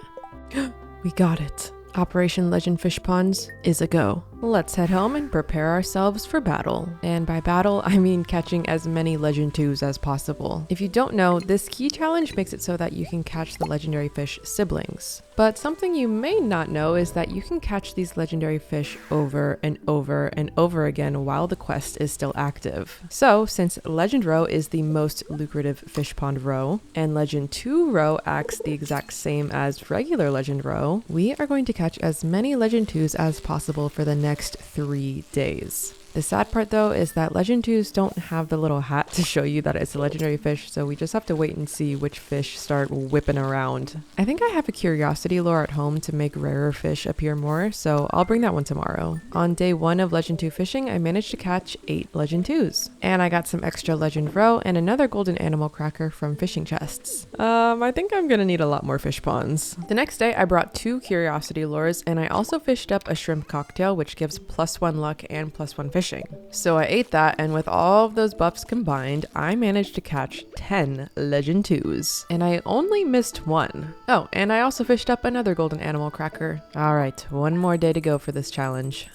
S1: we got it. Operation Legend Fish Ponds is a go. Let's head home and prepare ourselves for battle. And by battle, I mean catching as many Legend 2s as possible. If you don't know, this key challenge makes it so that you can catch the legendary fish siblings. But something you may not know is that you can catch these legendary fish over and over and over again while the quest is still active. So, since Legend Row is the most lucrative fish pond row, and Legend 2 row acts the exact same as regular Legend Row, we are going to catch as many Legend 2s as possible for the next 3 days. The sad part though is that Legend 2s don't have the little hat to show you that it's a legendary fish, so we just have to wait and see which fish start whipping around. I think I have a curiosity lure at home to make rarer fish appear more, so I'll bring that one tomorrow. On day 1 of Legend 2 fishing, I managed to catch 8 Legend 2s. And I got some extra Legend Row and another golden animal cracker from fishing chests. I think I'm gonna need a lot more fish ponds. The next day, I brought 2 curiosity lures, and I also fished up a shrimp cocktail, which gives +1 luck and +1 fishing. So I ate that, and with all of those buffs combined, I managed to catch 10 Legend 2s. And I only missed 1. Oh, and I also fished up another golden animal cracker. Alright, 1 more day to go for this challenge.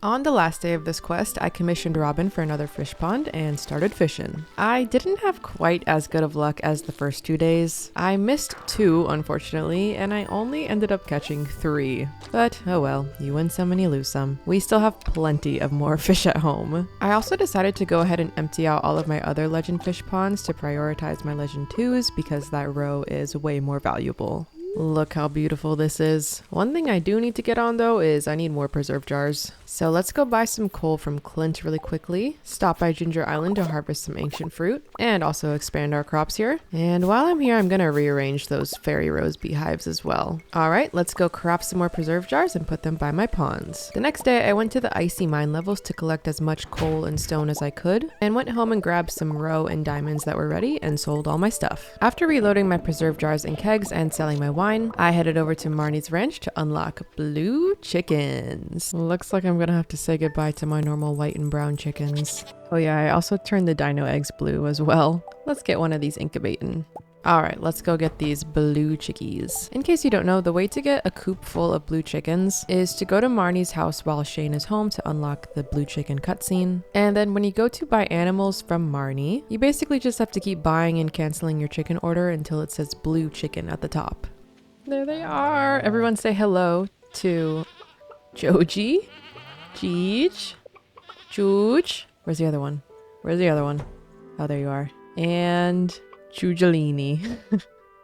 S1: On the last day of this quest, I commissioned Robin for another fish pond and started fishing. I didn't have quite as good of luck as the first 2 days. I missed 2, unfortunately, and I only ended up catching 3. But oh well, you win some and you lose some. We still have plenty of more fish at home. I also decided to go ahead and empty out all of my other legend fish ponds to prioritize my legend 2s because that row is way more valuable. Look how beautiful this is. One thing I do need to get on though is I need more preserve jars. So let's go buy some coal from Clint really quickly, stop by Ginger Island to harvest some ancient fruit, and also expand our crops here. And while I'm here, I'm gonna rearrange those fairy rose beehives as well. Alright, let's go craft some more preserve jars and put them by my ponds. The next day, I went to the icy mine levels to collect as much coal and stone as I could, and went home and grabbed some roe and diamonds that were ready and sold all my stuff. After reloading my preserve jars and kegs and selling my wine, I headed over to Marnie's ranch to unlock blue chickens. Looks like I'm gonna have to say goodbye to my normal white and brown chickens. Oh yeah, I also turned the dino eggs blue as well. Let's get one of these incubating. Alright, let's go get these blue chickies. In case you don't know, the way to get a coop full of blue chickens is to go to Marnie's house while Shane is home to unlock the blue chicken cutscene. And then when you go to buy animals from Marnie, you basically just have to keep buying and canceling your chicken order until it says blue chicken at the top. There they are. Everyone say hello to Joji, Jeej, Jooj. Where's the other one? Where's the other one? Oh, there you are. And Jujalini,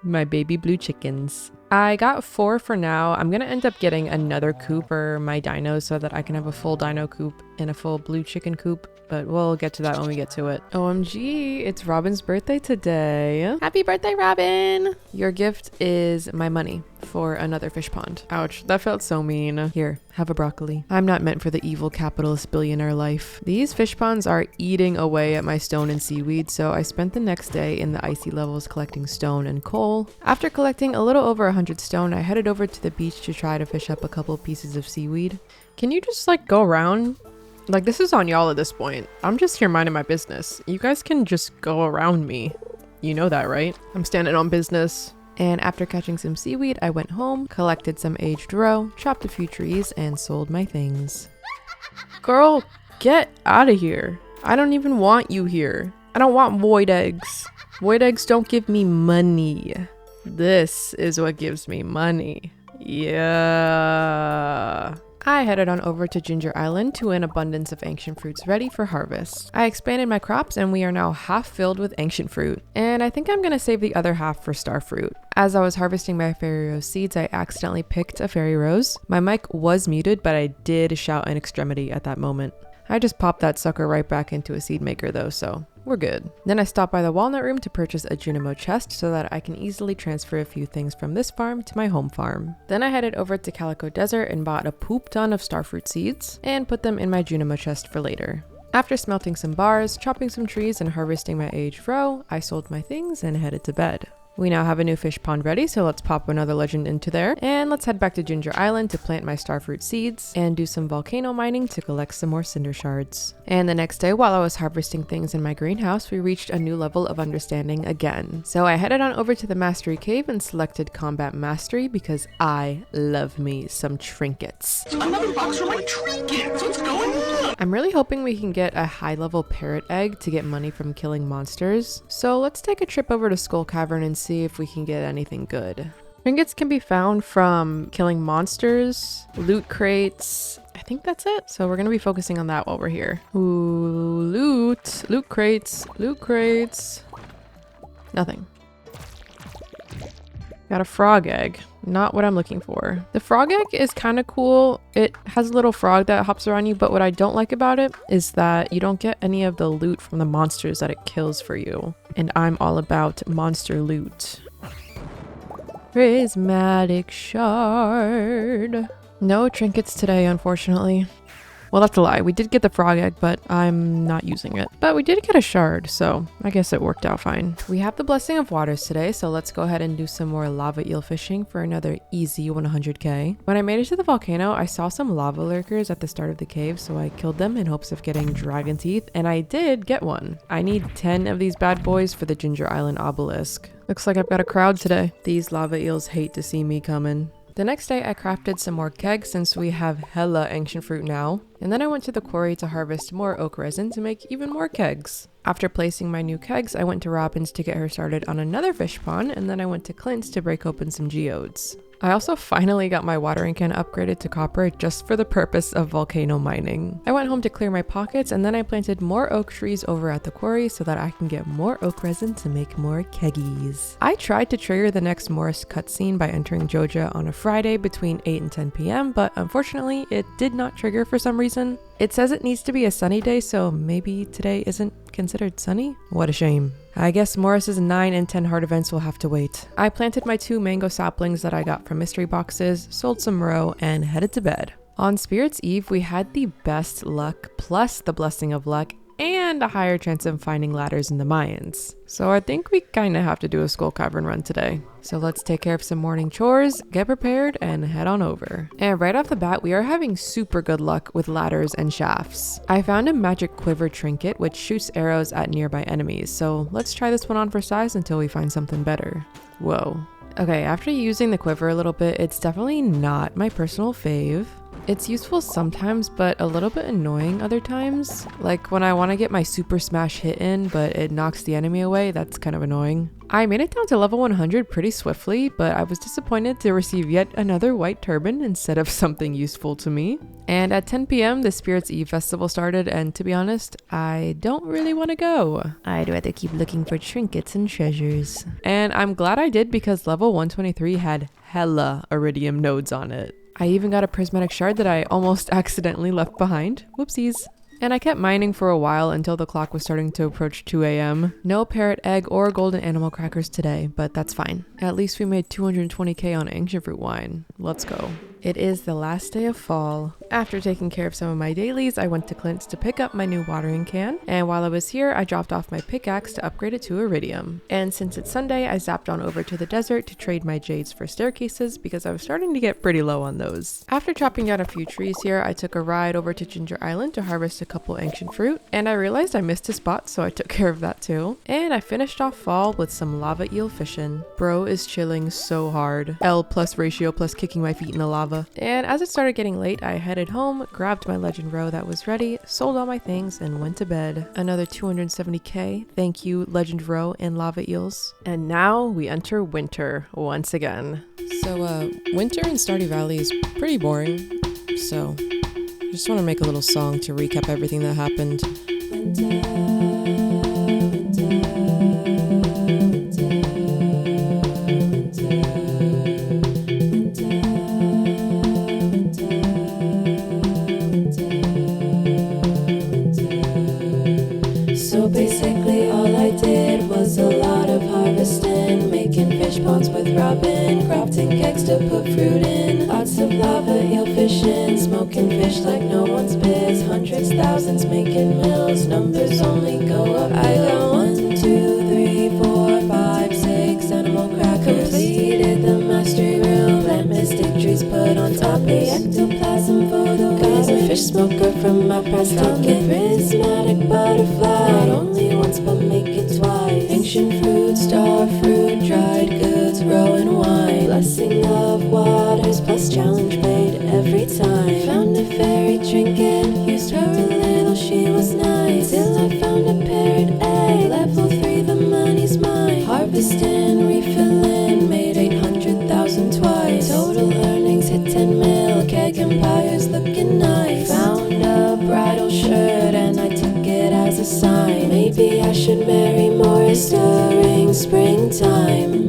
S1: my baby blue chickens. I got 4 for now. I'm gonna end up getting another coop for my dinos so that I can have a full dino coop and a full blue chicken coop, but we'll get to that when we get to it. OMG, it's Robin's birthday today. Happy birthday, Robin! Your gift is my money for another fish pond. Ouch, that felt so mean. Here, have a broccoli. I'm not meant for the evil capitalist billionaire life. These fish ponds are eating away at my stone and seaweed, so I spent the next day in the icy levels collecting stone and coal. After collecting a little over 100 stone, I headed over to the beach to try to fish up a couple pieces of seaweed. Can you just like go around? Like, this is on y'all at this point. I'm just here minding my business. You guys can just go around me. You know that, right? I'm standing on business. And after catching some seaweed, I went home, collected some aged roe, chopped a few trees, and sold my things. Girl, get out of here. I don't even want you here. I don't want void eggs. Void eggs don't give me money. This is what gives me money. Yeah. I headed on over to Ginger Island to an abundance of ancient fruits ready for harvest. I expanded my crops and we are now half filled with ancient fruit. And I think I'm gonna save the other half for star fruit. As I was harvesting my fairy rose seeds, I accidentally picked a fairy rose. My mic was muted, but I did shout an extremity at that moment. I just popped that sucker right back into a seed maker though, so we're good. Then I stopped by the walnut room to purchase a Junimo chest so that I can easily transfer a few things from this farm to my home farm. Then I headed over to Calico Desert and bought a poop ton of starfruit seeds and put them in my Junimo chest for later. After smelting some bars, chopping some trees, and harvesting my aged roe, I sold my things and headed to bed. We now have a new fish pond ready, so let's pop another legend into there. And let's head back to Ginger Island to plant my starfruit seeds and do some volcano mining to collect some more cinder shards. And the next day, while I was harvesting things in my greenhouse, we reached a new level of understanding again. So I headed on over to the Mastery Cave and selected Combat Mastery because I love me some trinkets.
S5: Another box for my trinkets! What's going on?
S1: I'm really hoping we can get a high-level parrot egg to get money from killing monsters. So let's take a trip over to Skull Cavern and see if we can get anything good. Trinkets can be found from killing monsters, loot crates. I think that's it. So we're going to be focusing on that while we're here. Ooh, loot crates, nothing. Got a frog egg. Not what I'm looking for. The frog egg is kind of cool. It has a little frog that hops around you, but what I don't like about it is that you don't get any of the loot from the monsters that it kills for you. And I'm all about monster loot. Prismatic shard. No trinkets today, unfortunately. Well, that's a lie. We did get the frog egg, but I'm not using it. But we did get a shard, so I guess it worked out fine. We have the Blessing of Waters today, so let's go ahead and do some more lava eel fishing for another easy 100k. When I made it to the volcano, I saw some lava lurkers at the start of the cave, so I killed them in hopes of getting dragon teeth, and I did get one. I need 10 of these bad boys for the Ginger Island obelisk. Looks like I've got a crowd today. These lava eels hate to see me coming. The next day I crafted some more kegs since we have hella ancient fruit now, and then I went to the quarry to harvest more oak resin to make even more kegs. After placing my new kegs, I went to Robin's to get her started on another fish pond, and then I went to Clint's to break open some geodes. I also finally got my watering can upgraded to copper just for the purpose of volcano mining. I went home to clear my pockets and then I planted more oak trees over at the quarry so that I can get more oak resin to make more keggies. I tried to trigger the next Morris cutscene by entering Joja on a Friday between 8 and 10 p.m, but unfortunately it did not trigger for some reason. It says it needs to be a sunny day, so maybe today isn't considered sunny? What a shame. I guess Morris's 9 and 10 heart events will have to wait. I planted my 2 mango saplings that I got from mystery boxes, sold some roe, and headed to bed. On Spirit's Eve, we had the best luck plus the blessing of luck and a higher chance of finding ladders in the Mayans. So I think we kind of have to do a Skull Cavern run today. So let's take care of some morning chores, get prepared, and head on over. And right off the bat, we are having super good luck with ladders and shafts. I found a magic quiver trinket which shoots arrows at nearby enemies, so let's try this one on for size until we find something better. Whoa. Okay, after using the quiver a little bit, it's definitely not my personal fave. It's useful sometimes, but a little bit annoying other times. Like when I want to get my super smash hit in, but it knocks the enemy away, that's kind of annoying. I made it down to level 100 pretty swiftly, but I was disappointed to receive yet another white turban instead of something useful to me. And at 10 p.m, the Spirit's Eve festival started, and to be honest, I don't really want to go. I'd rather keep looking for trinkets and treasures. And I'm glad I did because level 123 had hella iridium nodes on it. I even got a prismatic shard that I almost accidentally left behind. Whoopsies. And I kept mining for a while until the clock was starting to approach 2 a.m. No parrot egg or golden animal crackers today, but that's fine. At least we made 220k on ancient fruit wine. Let's go. It is the last day of fall. After taking care of some of my dailies, I went to Clint's to pick up my new watering can, and while I was here, I dropped off my pickaxe to upgrade it to iridium. And since it's Sunday, I zapped on over to the desert to trade my jades for staircases because I was starting to get pretty low on those. After chopping down a few trees here, I took a ride over to Ginger Island to harvest a couple ancient fruit, and I realized I missed a spot, so I took care of that too. And I finished off fall with some lava eel fishing. Bro is chilling so hard. L plus ratio plus kicking my feet in the lava. And as it started getting late, I headed home, grabbed my legend row that was ready, sold all my things, and went to bed. Another 270k. Thank you, legend row and lava eels. And now we enter winter once again. So winter in Stardew Valley is pretty boring. So I just want to make a little song to recap everything that happened.
S6: So basically
S1: to put fruit in. Lots of lava, eel fishing, smoking fish like no one's biz. Hundreds, thousands, making mills, numbers only go up. I got 1, 2, 3, 4, 5, 6 animal crackers. Completed the mastery room, plant mystic trees put on top. The ectoplasm photo, got a fish smoker from my past. I'm the prismatic butterfly, not only once but make it twice. Ancient fruit, star fruit, dried goods, growing wine. Blessing of waters plus challenge made every time. Found a fairy trinket, used her a little, she was nice. Till I found a parrot egg, level 3, the money's mine. Harvesting, refilling, made 800,000 twice. Total earnings hit 10 mil, keg empires looking nice. Found a bridal shirt and I took it as a sign. Maybe I should marry Morris during springtime.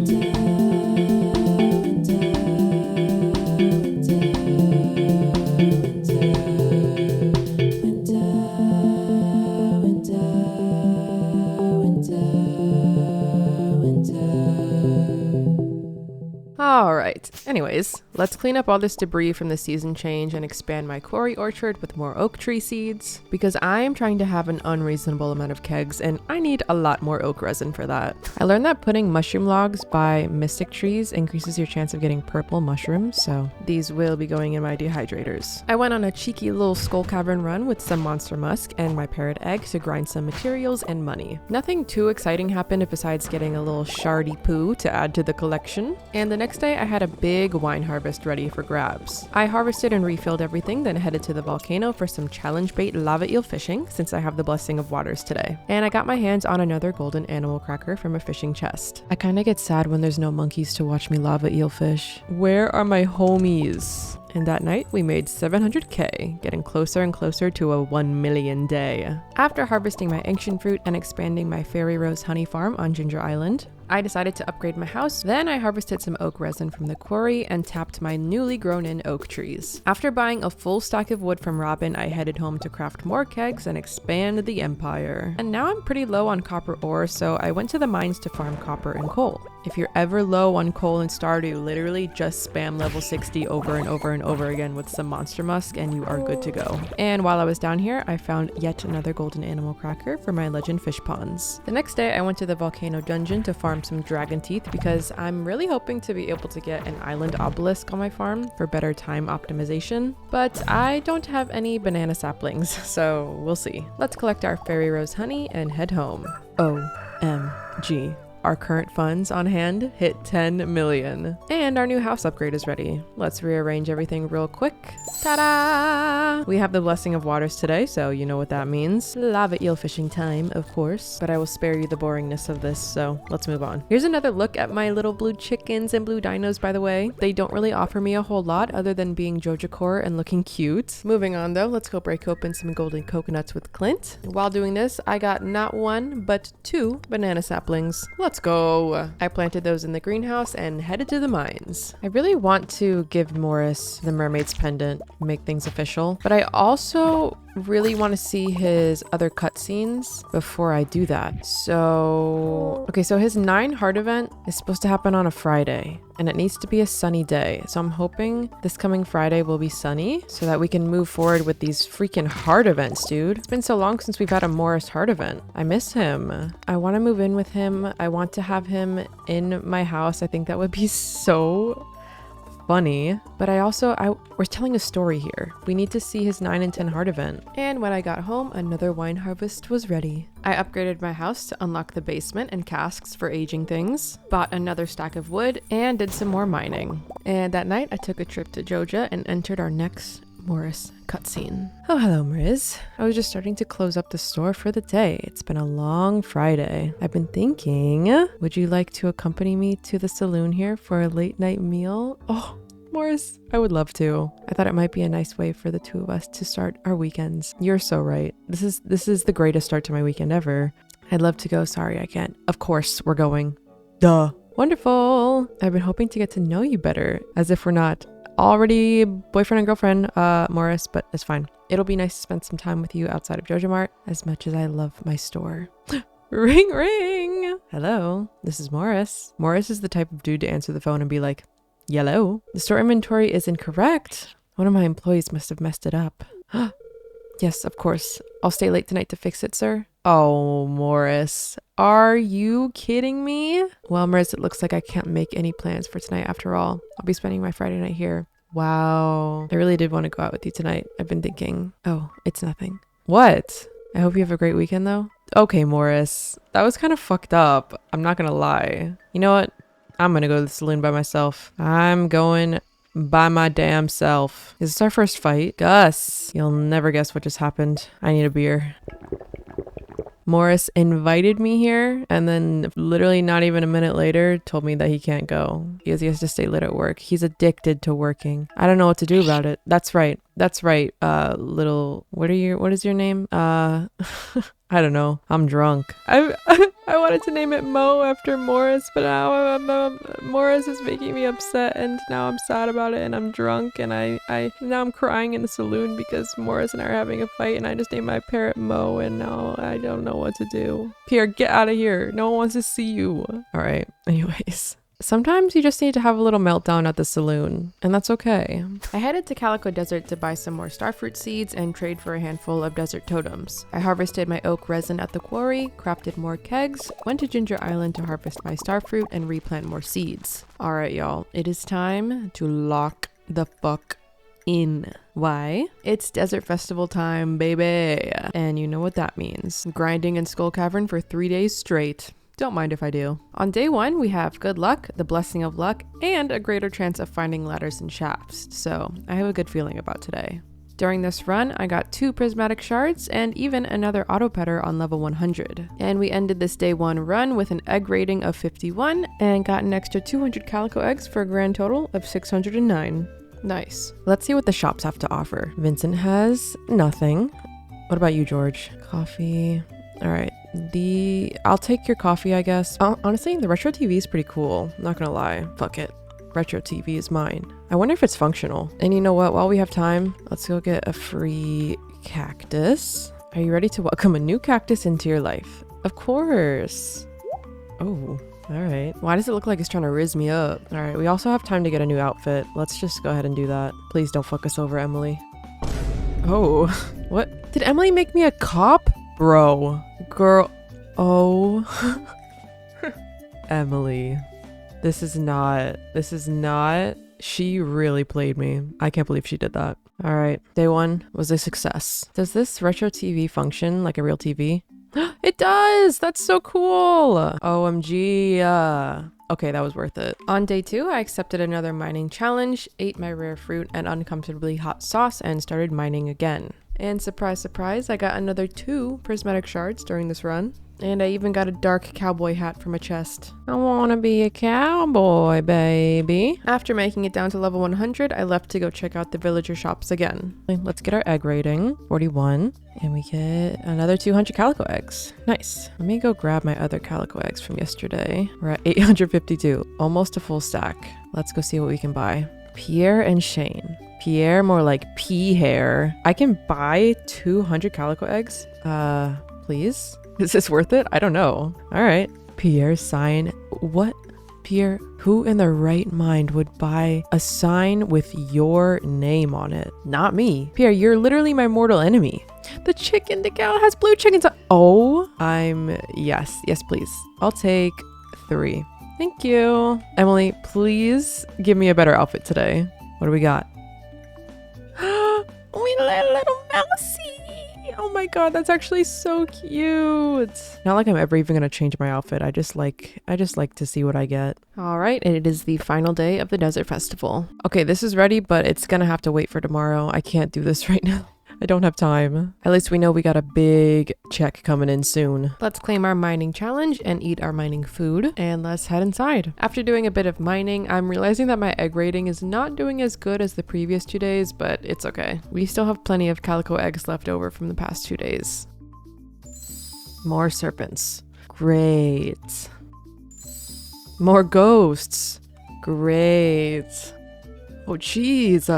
S1: Alright, anyways, let's clean up all this debris from the season change and expand my quarry orchard with more oak tree seeds, because I am trying to have an unreasonable amount of kegs and I need a lot more oak resin for that. I learned that putting mushroom logs by mystic trees increases your chance of getting purple mushrooms, so these will be going in my dehydrators. I went on a cheeky little skull cavern run with some monster musk and my parrot egg to grind some materials and money. Nothing too exciting happened besides getting a little shardy poo to add to the collection, and the next day I had a big wine harvest ready for grabs. I harvested and refilled everything, then headed to the volcano for some challenge bait lava eel fishing since I have the blessing of waters today. And I got my hands on another golden animal cracker from a fishing chest. I kinda get sad when there's no monkeys to watch me lava eel fish. Where are my homies? And that night, we made 700k, getting closer and closer to a 1 million day. After harvesting my ancient fruit and expanding my fairy rose honey farm on Ginger Island, I decided to upgrade my house. Then I harvested some oak resin from the quarry and tapped my newly grown in oak trees. After buying a full stack of wood from Robin, I headed home to craft more kegs and expand the empire. And now I'm pretty low on copper ore, so I went to the mines to farm copper and coal. If you're ever low on coal in Stardew, literally just spam level 60 over and over and over again with some monster musk and you are good to go. And while I was down here, I found yet another golden animal cracker for my legend fish ponds. The next day, I went to the volcano dungeon to farm some dragon teeth because I'm really hoping to be able to get an island obelisk on my farm for better time optimization, but I don't have any banana saplings, so we'll see. Let's collect our fairy rose honey and head home. OMG. Our current funds on hand hit 10 million. And our new house upgrade is ready. Let's rearrange everything real quick. Ta-da! We have the blessing of waters today, so you know what that means. Lava eel fishing time, of course. But I will spare you the boringness of this, so let's move on. Here's another look at my little blue chickens and blue dinos, by the way. They don't really offer me a whole lot other than being Joja core and looking cute. Moving on though, let's go break open some golden coconuts with Clint. While doing this, I got not 1, but 2 banana saplings. Let's go. I planted those in the greenhouse and headed to the mines. I really want to give Morris the mermaid's pendant, make things official, but I also really want to see his other cutscenes before I do that. So, okay, so his 9 heart event is supposed to happen on a Friday and it needs to be a sunny day. So I'm hoping this coming Friday will be sunny so that we can move forward with these freaking heart events, dude. It's been so long since we've had a Morris heart event. I miss him. I want to move in with him. I want to have him in my house. I think that would be so funny, but we're telling a story here. We need to see his 9 and 10 heart event. And when I got home, another wine harvest was ready. I upgraded my house to unlock the basement and casks for aging things, bought another stack of wood, and did some more mining. And that night, I took a trip to Joja and entered our next Morris cutscene. Oh, hello, Mariz. I was just starting to close up the store for the day. It's been a long Friday. I've been thinking, would you like to accompany me to the saloon here for a late night meal? Oh, Morris, I would love to. I thought it might be a nice way for the two of us to start our weekends. You're so right. This is the greatest start to my weekend ever. I'd love to go. Sorry, I can't. Of course, we're going. Duh. Wonderful. I've been hoping to get to know you better, as if we're not already boyfriend and girlfriend, Morris, but it's fine. It'll be nice to spend some time with you outside of Joja Mart, as much as I love my store. Ring, ring. Hello, this is Morris. Morris is the type of dude to answer the phone and be like, Yellow. The store inventory is incorrect. One of my employees must have messed it up. Yes, of course. I'll stay late tonight to fix it, sir. Oh, Morris. Are you kidding me? Well, Morris, it looks like I can't make any plans for tonight after all. I'll be spending my Friday night here. Wow. I really did want to go out with you tonight. I've been thinking. Oh, it's nothing. What? I hope you have a great weekend, though. Okay, Morris. That was kind of fucked up. I'm not gonna lie. You know what? I'm gonna go to the saloon by myself. I'm going by my damn self. Is this our first fight? Gus, you'll never guess what just happened. I need a beer. Morris invited me here and then literally not even a minute later told me that he can't go because he has to stay late at work. He's addicted to working. I don't know what to do about it. That's right. What is your name? I don't know. I'm drunk. I wanted to name it Mo after Morris, but now Morris is making me upset and now I'm sad about it and I'm drunk and now I'm crying in the saloon because Morris and I are having a fight and I just named my parrot Mo and now I don't know what to do. Pierre, get out of here. No one wants to see you. All right. Anyways. Sometimes you just need to have a little meltdown at the saloon, and that's okay. I headed to Calico Desert to buy some more starfruit seeds and trade for a handful of desert totems. I harvested my oak resin at the quarry, crafted more kegs, went to Ginger Island to harvest my starfruit and replant more seeds. Alright y'all, it is time to lock the fuck in. Why? It's Desert Festival time, baby! And you know what that means. Grinding in Skull Cavern for 3 days straight. Don't mind if I do. On day 1, we have good luck, the blessing of luck, and a greater chance of finding ladders and shafts, so I have a good feeling about today. During this run, I got 2 prismatic shards and even another auto petter on level 100. And we ended this day 1 run with an egg rating of 51 and got an extra 200 calico eggs for a grand total of 609. Nice. Let's see what the shops have to offer. Vincent has nothing. What about you, George? Coffee. All right. I'll take your coffee, I guess. Honestly, the retro TV is pretty cool. Not gonna lie. Fuck it. Retro TV is mine. I wonder if it's functional. And you know what? While we have time, let's go get a free cactus. Are you ready to welcome a new cactus into your life? Of course. Oh, all right. Why does it look like it's trying to rizz me up? All right, we also have time to get a new outfit. Let's just go ahead and do that. Please don't fuck us over, Emily. Oh, what? Did Emily make me a cop? Bro. Girl. Oh. Emily. This is not. She really played me. I can't believe she did that. All right. Day 1 was a success. Does this retro TV function like a real TV? It does! That's so cool! OMG. Okay, that was worth it. On day 2, I accepted another mining challenge, ate my rare fruit and uncomfortably hot sauce, and started mining again. And surprise, surprise, I got another 2 prismatic shards during this run. And I even got a dark cowboy hat from a chest. I wanna be a cowboy, baby. After making it down to level 100, I left to go check out the villager shops again. Let's get our egg rating, 41. And we get another 200 calico eggs. Nice. Let me go grab my other calico eggs from yesterday. We're at 852, almost a full stack. Let's go see what we can buy. Pierre and Shane. Pierre, more like pea hair. I can buy 200 calico eggs? Please? Is this worth it? I don't know. All right. Pierre's sign. What? Pierre, who in their right mind would buy a sign with your name on it? Not me. Pierre, you're literally my mortal enemy. The chicken, the gal has blue chickens. Oh, yes, please. I'll take 3. Thank you. Emily, please give me a better outfit today. What do we got? We little mousey. Oh my god, that's actually so cute. Not like I'm ever even gonna change my outfit. I just like to see what I get. All right, and it is the final day of the Desert Festival. Okay, this is ready, but it's gonna have to wait for tomorrow. I can't do this right now. I don't have time. At least we know we got a big check coming in soon. Let's claim our mining challenge and eat our mining food, and let's head inside. After doing a bit of mining, I'm realizing that my egg rating is not doing as good as the previous 2 days, but it's okay. We still have plenty of calico eggs left over from the past 2 days. More serpents. Great. More ghosts. Great. Oh, jeez.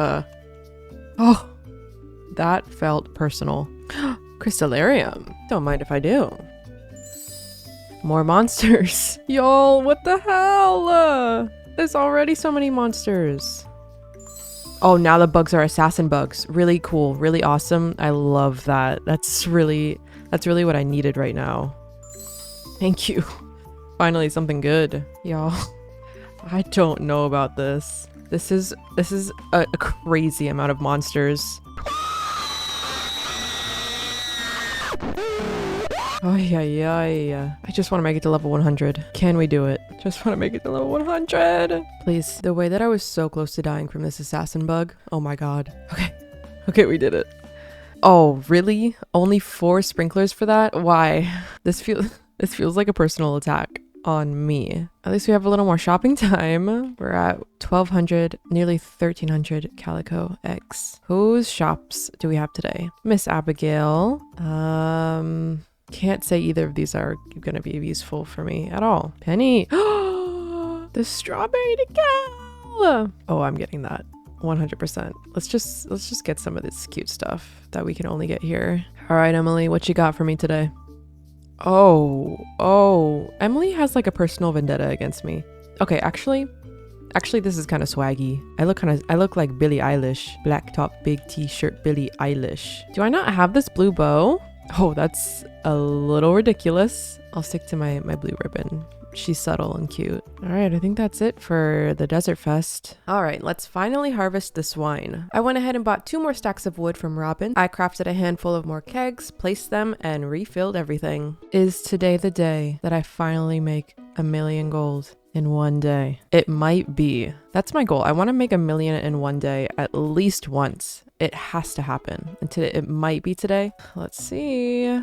S1: Oh. That felt personal. Crystallarium. Don't mind if I do. More monsters. Y'all, what the hell? There's already so many monsters. Oh, now the bugs are assassin bugs. Really cool, really awesome. I love that. That's really what I needed right now. Thank you. Finally something good. Y'all, I don't know about this. This is a crazy amount of monsters. Oh yeah. I just want to make it to level 100. Can we do it? Just want to make it to level 100. Please. The way that I was so close to dying from this assassin bug. Oh my god. Okay, we did it. Oh, really? Only 4 sprinklers for that? Why? This feels like a personal attack on me. At least we have a little more shopping time. We're at 1200, nearly 1300 calico eggs. Whose shops do we have today? Miss Abigail. Can't say either of these are gonna be useful for me at all. Penny. The strawberry decal. Oh, I'm getting that. 100%. Let's just get some of this cute stuff that we can only get here. All right, Emily, what you got for me today? Oh, Emily has like a personal vendetta against me. Okay, actually this is kind of swaggy. I look like Billie Eilish. Black top, big t-shirt, Billie Eilish. Do I not have this blue bow? Oh, that's a little ridiculous. I'll stick to my blue ribbon. She's subtle and cute. All right, I think that's it for the Desert Fest. All right, let's finally harvest this wine. I went ahead and bought 2 more stacks of wood from Robin. I crafted a handful of more kegs, placed them, and refilled everything. Is today the day that I finally make 1,000,000 gold in one day? It might be. That's my goal. I want to make 1,000,000 in one day at least once. It has to happen. And today, it might be today. Let's see.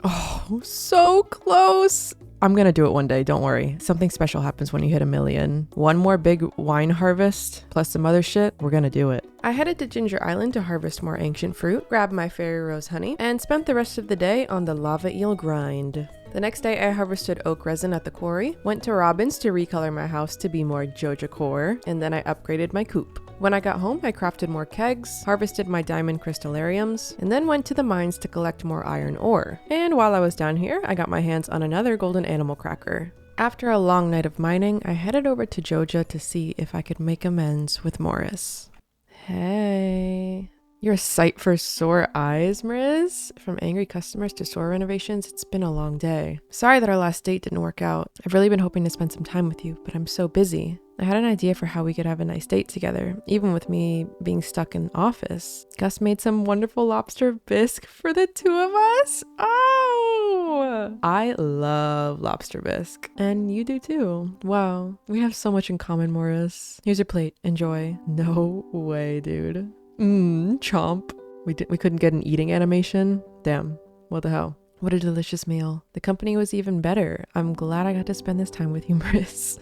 S1: Oh, so close. I'm gonna do it one day, don't worry. Something special happens when you hit 1,000,000. One more big wine harvest, plus some other shit, we're gonna do it. I headed to Ginger Island to harvest more ancient fruit, grabbed my fairy rose honey, and spent the rest of the day on the lava eel grind. The next day I harvested oak resin at the quarry, went to Robin's to recolor my house to be more Joja core, and then I upgraded my coop. When I got home, I crafted more kegs, harvested my diamond crystallariums, and then went to the mines to collect more iron ore. And while I was down here, I got my hands on another golden animal cracker. After a long night of mining, I headed over to Joja to see if I could make amends with Morris. Hey. You're a sight for sore eyes, Mariz. From angry customers to store renovations, it's been a long day. Sorry that our last date didn't work out. I've really been hoping to spend some time with you, but I'm so busy. I had an idea for how we could have a nice date together, even with me being stuck in office. Gus made some wonderful lobster bisque for the 2 of us. Oh! I love lobster bisque. And you do too. Wow. We have so much in common, Morris. Here's your plate. Enjoy. No way, dude. Chomp. We couldn't get an eating animation? Damn. What the hell? What a delicious meal. The company was even better. I'm glad I got to spend this time with you, Mariz.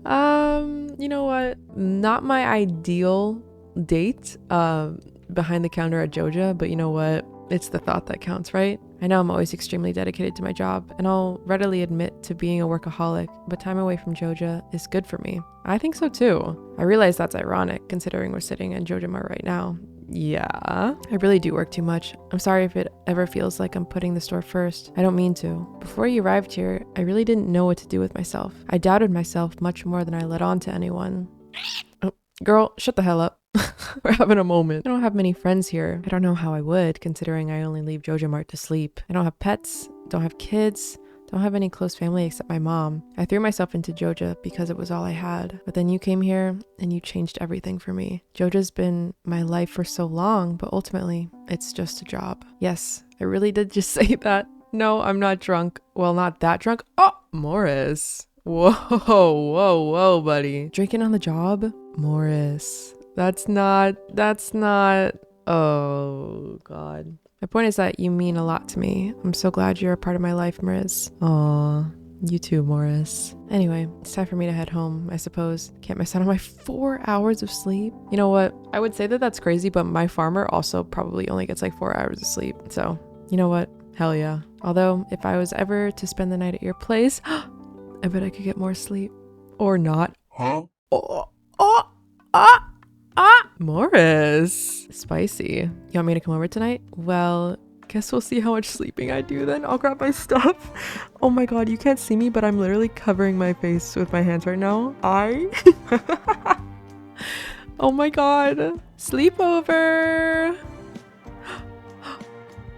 S1: You know what? Not my ideal date behind the counter at Joja, but you know what? It's the thought that counts, right? I know I'm always extremely dedicated to my job, and I'll readily admit to being a workaholic, but time away from Joja is good for me. I think so too. I realize that's ironic, considering we're sitting in Joja Mart right now. Yeah, I really do work too much. I'm sorry if it ever feels like I'm putting the store first. I don't mean to. Before you arrived here, I really didn't know what to do with myself. I doubted myself much more than I let on to anyone. Oh, girl, shut the hell up. We're having a moment. I don't have many friends here. I don't know how I would, considering I only leave Joja Mart to sleep. I don't have pets, don't have kids, don't have any close family except my mom. I threw myself into Joja because it was all I had. But then you came here and you changed everything for me. Joja's been my life for so long, but ultimately, it's just a job. Yes, I really did just say that. No, I'm not drunk. Well, not that drunk. Oh, Morris. Whoa, buddy. Drinking on the job? Morris. That's not, oh God. My point is that you mean a lot to me. I'm so glad you're a part of my life, Mariz. Aw, you too, Morris. Anyway, it's time for me to head home, I suppose. Can't miss out on my 4 hours of sleep. You know what? I would say that that's crazy, but my farmer also probably only gets like 4 hours of sleep. So, you know what? Hell yeah. Although, if I was ever to spend the night at your place, I bet I could get more sleep. Or not.
S5: Huh?
S1: Morris. Spicy. You want me to come over tonight? Well, Guess we'll see how much sleeping I do then. I'll grab my stuff. Oh my god, you can't see me, but I'm literally covering my face with my hands right now. Oh my god. Sleepover.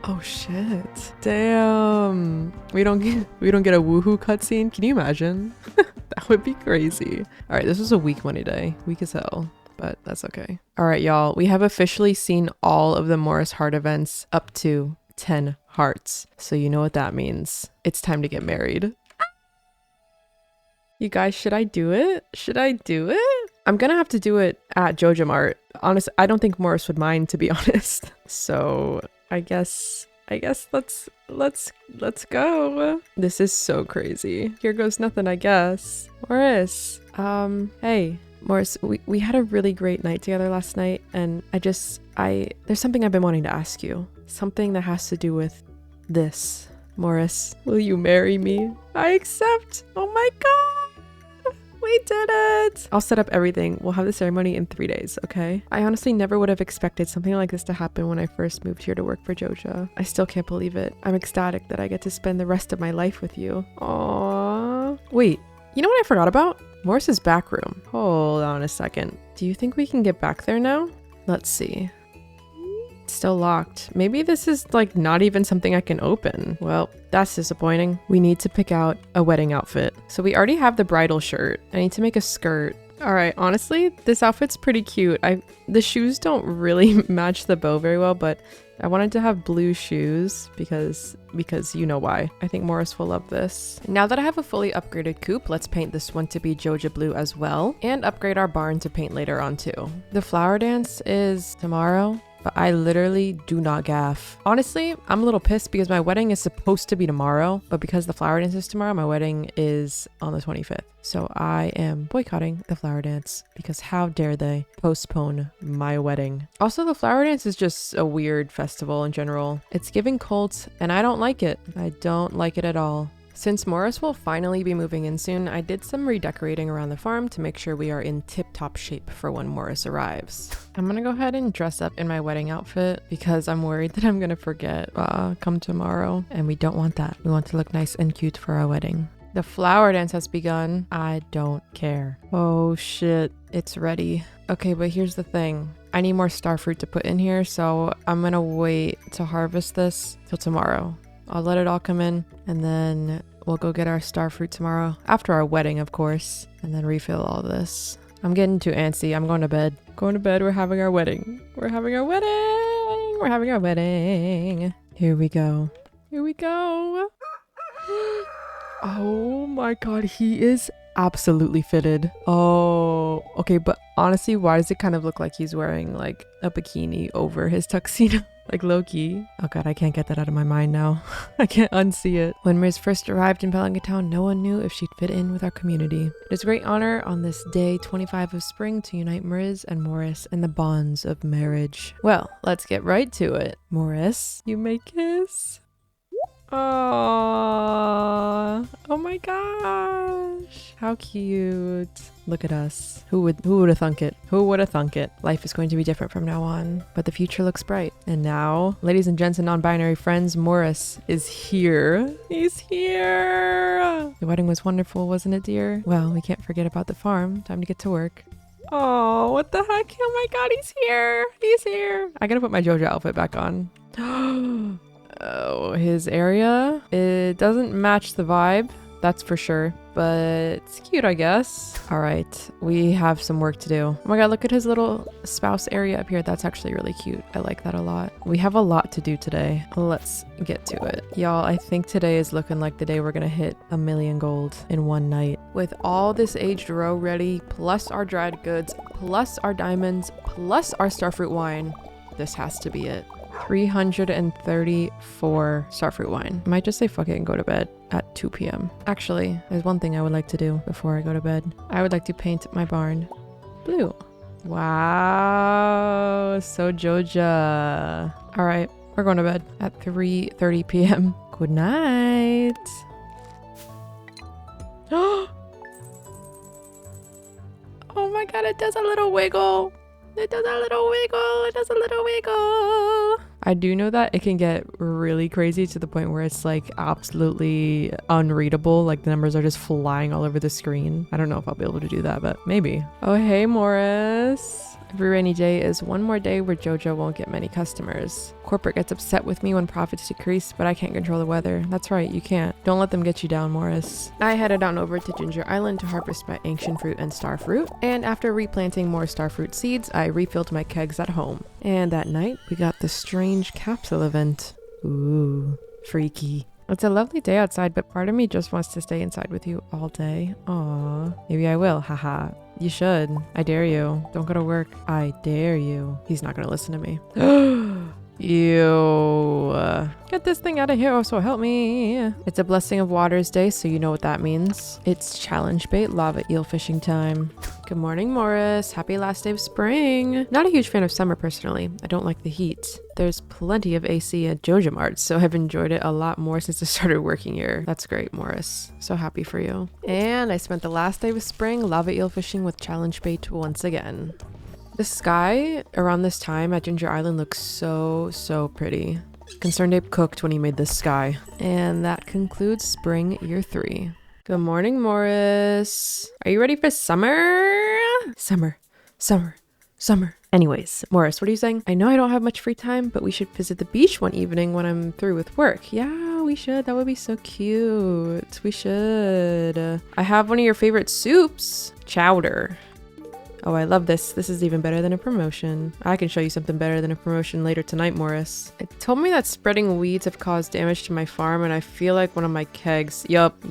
S1: Oh shit. Damn. We don't get a woohoo cutscene. Can you imagine? That would be crazy. All right, this was a weak money day. Weak as hell, but that's okay. All right, y'all. We have officially seen all of the Morris Heart events up to 10 hearts. So you know what that means. It's time to get married. You guys, should I do it? Should I do it? I'm gonna have to do it at Joja Mart. Honestly, I don't think Morris would mind, to be honest. So I guess let's go. This is so crazy. Here goes nothing, I guess. Morris, hey. Morris, we had a really great night together last night, and there's something I've been wanting to ask you. Something that has to do with this. Morris, will you marry me? I accept. Oh my god. We did it. I'll set up everything. We'll have the ceremony in 3 days, okay? I honestly never would have expected something like this to happen when I first moved here to work for Joja. I still can't believe it. I'm ecstatic that I get to spend the rest of my life with you. Aww. Wait, you know what I forgot about? Morris's back room. Hold on a second. Do you think we can get back there now? Let's see. It's still locked. Maybe this is like not even something I can open. Well, that's disappointing. We need to pick out a wedding outfit. So we already have the bridal shirt. I need to make a skirt. All right, honestly, this outfit's pretty cute. The shoes don't really match the bow very well, but I wanted to have blue shoes because you know why. I think Morris will love this. Now that I have a fully upgraded coupe, let's paint this one to be Joja blue as well and upgrade our barn to paint later on too. The flower dance is tomorrow, but I literally do not gaff. Honestly, I'm a little pissed because my wedding is supposed to be tomorrow, but because the flower dance is tomorrow, my wedding is on the 25th. So I am boycotting the flower dance because how dare they postpone my wedding. Also, the flower dance is just a weird festival in general. It's giving cult and I don't like it. I don't like it at all. Since Morris will finally be moving in soon, I did some redecorating around the farm to make sure we are in tip-top shape for when Morris arrives. I'm gonna go ahead and dress up in my wedding outfit because I'm worried that I'm gonna forget come tomorrow, and we don't want that. We want to look nice and cute for our wedding. The flower dance has begun. I don't care. Oh shit, it's ready. Okay, but here's the thing. I need more star fruit to put in here, so I'm gonna wait to harvest this till tomorrow. I'll let it all come in and then we'll go get our star fruit tomorrow after our wedding, of course, and then refill all this. I'm getting too antsy. I'm going to bed. Going to bed. We're having our wedding. We're having our wedding. We're having our wedding. Here we go. Here we go. Oh my god, he is absolutely fitted. Oh, okay, but honestly, why does it kind of look like he's wearing like a bikini over his tuxedo? Like low-key. Oh god, I can't get that out of my mind now. I can't unsee it. When Mirs first arrived in Pelanga Town, no one knew if she'd fit in with our community. It is a great honor on this day 25 of spring to unite Mirs and Morris in the bonds of marriage. Well, let's get right to it. Morris, you may kiss. Oh my gosh, how cute. Look at us. Who would have thunk it? Who would have thunk it? Life is going to be different from now on, but the future looks bright. And now, ladies and gents and non-binary friends, Morris is here. He's here. The wedding was wonderful, wasn't it, dear? Well, we can't forget about the farm. Time to get to work. Oh, what the heck? Oh my god, he's here. He's here. I gotta put my Joja outfit back on. Oh, his area, it doesn't match the vibe, that's for sure, but it's cute, I guess. All right, we have some work to do. Oh my god, look at his little spouse area up here. That's actually really cute. I like that a lot. We have a lot to do today. Let's get to it. Y'all, I think today is looking like the day we're gonna hit 1,000,000 gold in one night. With all this aged roe ready, plus our dried goods, plus our diamonds, plus our starfruit wine, this has to be it. 334 starfruit wine. I might just say fuck it and go to bed at 2 p.m. Actually, there's one thing I would like to do before I go to bed. I would like to paint my barn blue. Wow, so Joja. All right, we're going to bed at 3:30 p.m. Good night. Oh my god, it does a little wiggle. It does a little wiggle. It does a little wiggle. I do know that it can get really crazy to the point where it's like absolutely unreadable. Like the numbers are just flying all over the screen. I don't know if I'll be able to do that, but maybe. Oh, hey, Morris. Every rainy day is one more day where Joja won't get many customers. Corporate gets upset with me when profits decrease, but I can't control the weather. That's right, you can't. Don't let them get you down, Morris. I headed on over to Ginger Island to harvest my ancient fruit and star fruit, and after replanting more star fruit seeds, I refilled my kegs at home. And that night, we got the strange capsule event. Ooh, freaky. It's a lovely day outside, but part of me just wants to stay inside with you all day. Aw, maybe I will, haha. You should. I dare you. Don't go to work. I dare you. He's not gonna listen to me. Ew. Get this thing out of here, so help me. It's a Blessing of Waters day, so you know what that means. It's challenge bait lava eel fishing time. Good morning, Morris. Happy last day of spring. Not a huge fan of summer personally. I don't like the heat. There's plenty of AC at Joja Mart, so I've enjoyed it a lot more since I started working here. That's great, Morris. So happy for you. And I spent the last day of spring lava eel fishing with challenge bait once again. The sky around this time at Ginger Island looks so pretty. Concerned Ape cooked when he made this sky. And that concludes spring year 3. Good morning, Morris. Are you ready for summer? Summer. Anyways, Morris, what are you saying? I know I don't have much free time, but we should visit the beach one evening when I'm through with work. Yeah, we should. That would be so cute. We should. I have one of your favorite soups. Chowder. Oh, I love this. This is even better than a promotion. I can show you something better than a promotion later tonight, Morris. It told me that spreading weeds have caused damage to my farm, and I feel like one of my kegs... Yup.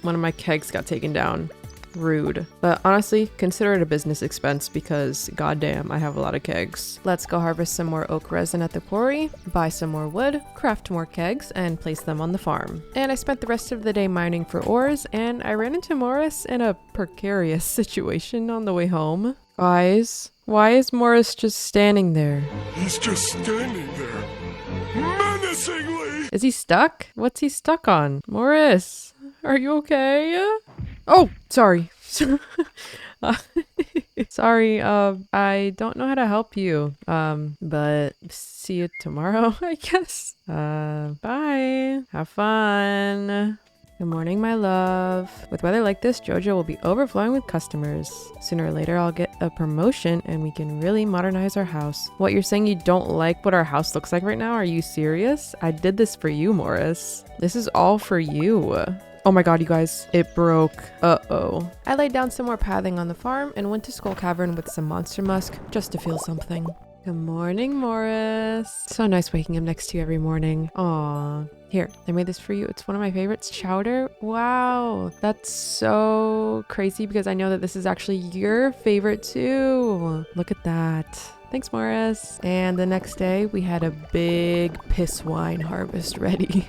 S1: One of my kegs got taken down. Rude. But honestly, consider it a business expense because goddamn, I have a lot of kegs. Let's go harvest some more oak resin at the quarry, buy some more wood, craft more kegs, and place them on the farm. And I spent the rest of the day mining for ores, and I ran into Morris in a precarious situation on the way home. Guys, why is Morris just standing there?
S5: He's just standing there, menacingly.
S1: Is he stuck? What's he stuck on? Morris, are you okay? Oh, sorry. Sorry, I don't know how to help you. But see you tomorrow, I guess. Bye. Have fun. Good morning, my love. With weather like this, Joja will be overflowing with customers. Sooner or later, I'll get a promotion and we can really modernize our house. What, you're saying you don't like what our house looks like right now? Are you serious? I did this for you, Morris. This is all for you. Oh my god, you guys, it broke. Uh-oh. I laid down some more pathing on the farm and went to Skull Cavern with some monster musk just to feel something. Good morning, Morris. So nice waking up next to you every morning. Aw. Here, I made this for you. It's one of my favorites, chowder. Wow, that's so crazy because I know that this is actually your favorite too. Look at that. Thanks, Morris. And the next day, we had a big piss wine harvest ready.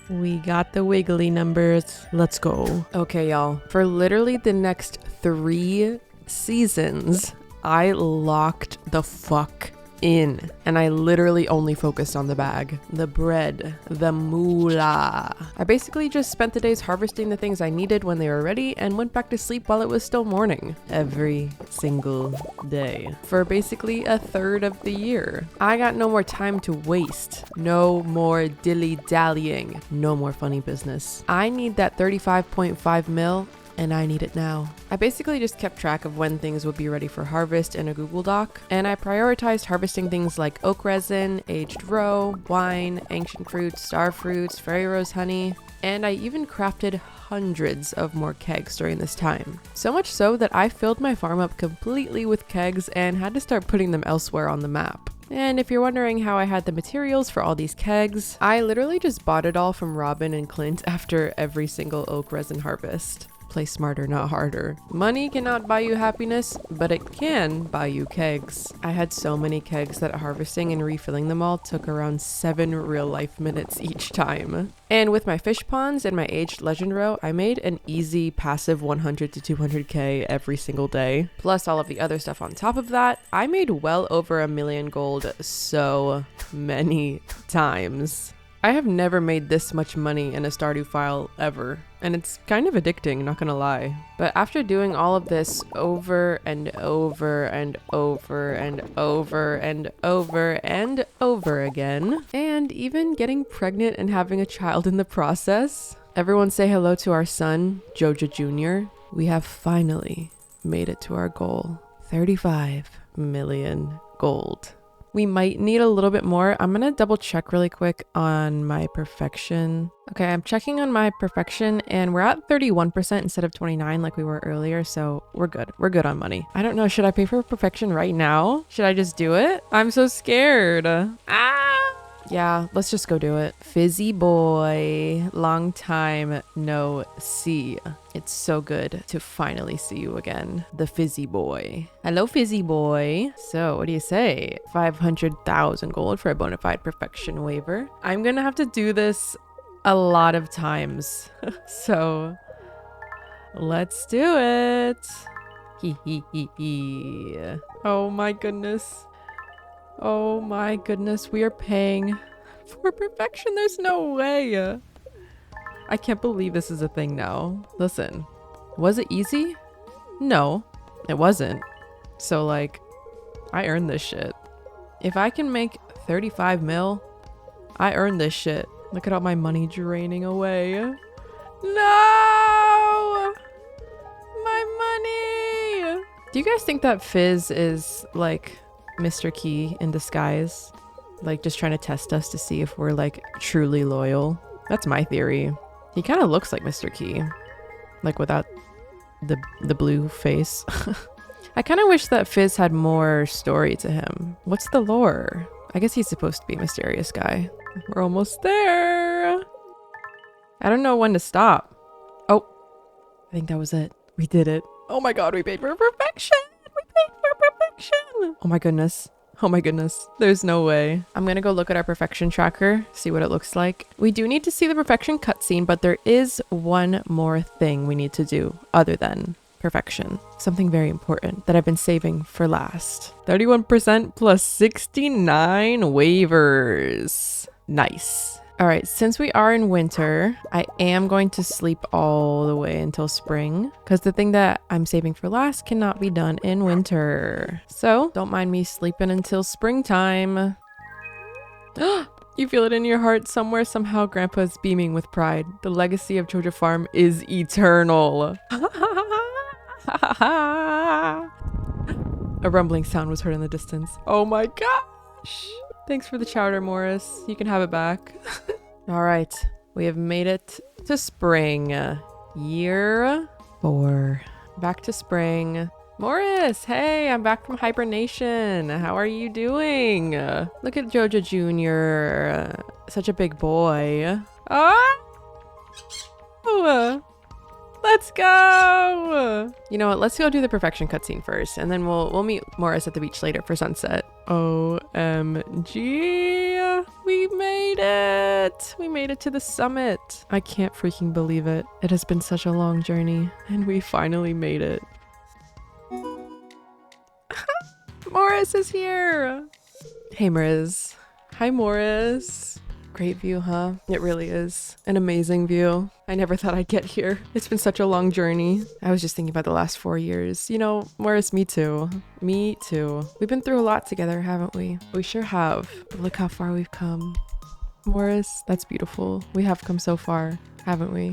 S1: We got the wiggly numbers. Let's go. Okay, y'all. For literally the next 3 seasons, I locked the fuck in. And I literally only focused on the bag, the bread, the moolah. I basically just spent the days harvesting the things I needed when they were ready and went back to sleep while it was still morning. Every single day. For basically a third of the year. I got no more time to waste. No more dilly-dallying. No more funny business. I need that 35.5 mil and I need it now. I basically just kept track of when things would be ready for harvest in a Google Doc, and I prioritized harvesting things like oak resin, aged roe, wine, ancient fruits, star fruits, fairy rose honey, and I even crafted hundreds of more kegs during this time. So much so that I filled my farm up completely with kegs and had to start putting them elsewhere on the map. And if you're wondering how I had the materials for all these kegs, I literally just bought it all from Robin and Clint after every single oak resin harvest. Play smarter, not harder. Money cannot buy you happiness, but it can buy you kegs. I had so many kegs that harvesting and refilling them all took around 7 real-life minutes each time. And with my fish ponds and my aged legend row, I made an easy passive 100 to 200k every single day. Plus all of the other stuff on top of that, I made well over 1 million gold so many times. I have never made this much money in a Stardew file ever, and it's kind of addicting, not gonna lie. But after doing all of this over and over and over and over and over and over again, and even getting pregnant and having a child in the process, everyone say hello to our son, Joja Jr. We have finally made it to our goal, 35 million gold. We might need a little bit more. I'm gonna double check really quick on my perfection. Okay, I'm checking on my perfection and we're at 31% instead of 29 like we were earlier, so we're good. We're good on money. I don't know, should I pay for perfection right now? Should I just do it? I'm so scared. Yeah, let's just go do it. Fizzy boy, long time no see. It's so good to finally see you again. The fizzy boy. Hello, fizzy boy. So what do you say? 500,000 gold for a bona fide perfection waiver. I'm gonna have to do this a lot of times. So let's do it. Hee hee hee hee. Oh my goodness. Oh my goodness, we are paying for perfection. There's no way. I can't believe this is a thing now. Listen, was it easy? No, it wasn't. So like, I earned this shit. If I can make 35 mil, I earned this shit. Look at all my money draining away. No! My money! Do you guys think that Fizz is like Mr. Key in disguise, like just trying to test us to see if we're like truly loyal? That's my theory. He kind of looks like Mr. Key, like without the blue face. I kind of wish that Fizz had more story to him. What's the lore? I guess he's supposed to be a mysterious guy. We're almost there. I don't know when to stop. Oh, I think that was it. We did it. Oh my god, we paid for perfection. We paid for perfection. Oh my goodness. Oh my goodness. There's no way. I'm gonna go look at our perfection tracker, see what it looks like. We do need to see the perfection cutscene, but there is one more thing we need to do other than perfection. Something very important that I've been saving for last. 31% plus 69 waivers. Nice. All right, since we are in winter, I am going to sleep all the way until spring because the thing that I'm saving for last cannot be done in winter. So don't mind me sleeping until springtime. You feel it in your heart somewhere. Somehow Grandpa is beaming with pride. The legacy of Joja Farm is eternal. A rumbling sound was heard in the distance. Oh my gosh. Thanks for the chowder, Morris. You can have it back. All right. We have made it to spring. Year 4. Back to spring. Morris, hey, I'm back from hibernation. How are you doing? Look at Joja Jr. Such a big boy. Oh! Let's go! You know what? Let's go do the perfection cutscene first, and then we'll meet Morris at the beach later for sunset. OMG! We made it! We made it to the summit. I can't freaking believe it. It has been such a long journey, and we finally made it. Morris is here! Hey, Mariz. Hi, Morris. Great view, huh? It really is. An amazing view. I never thought I'd get here. It's been such a long journey. I was just thinking about the last 4 years. You know, Morris, me too. Me too. We've been through a lot together, haven't we? We sure have. But look how far we've come. Morris, that's beautiful. We have come so far, haven't we?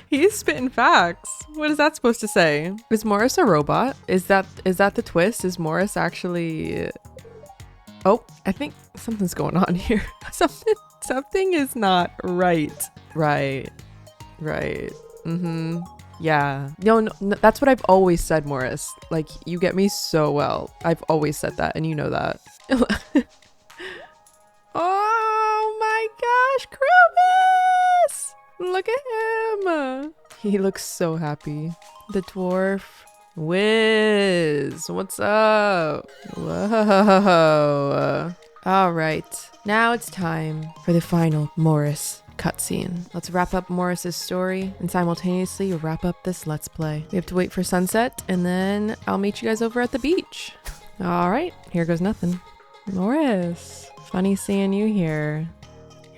S1: He's spitting facts. What is that supposed to say? Is Morris a robot? Is that the twist? Is Morris actually... Oh, I think something's going on here. Something is not right. Right. Yeah. No, that's what I've always said, Morris. Like, you get me so well. I've always said that, and you know that. Oh my gosh, Krobus! Look at him. He looks so happy. The dwarf. Wiz, what's up? Whoa. All right, now it's time for the final Morris cutscene. Let's wrap up Morris's story and simultaneously wrap up this Let's Play. We have to wait for sunset and then I'll meet you guys over at the beach. All right, here goes nothing. Morris, funny seeing you here.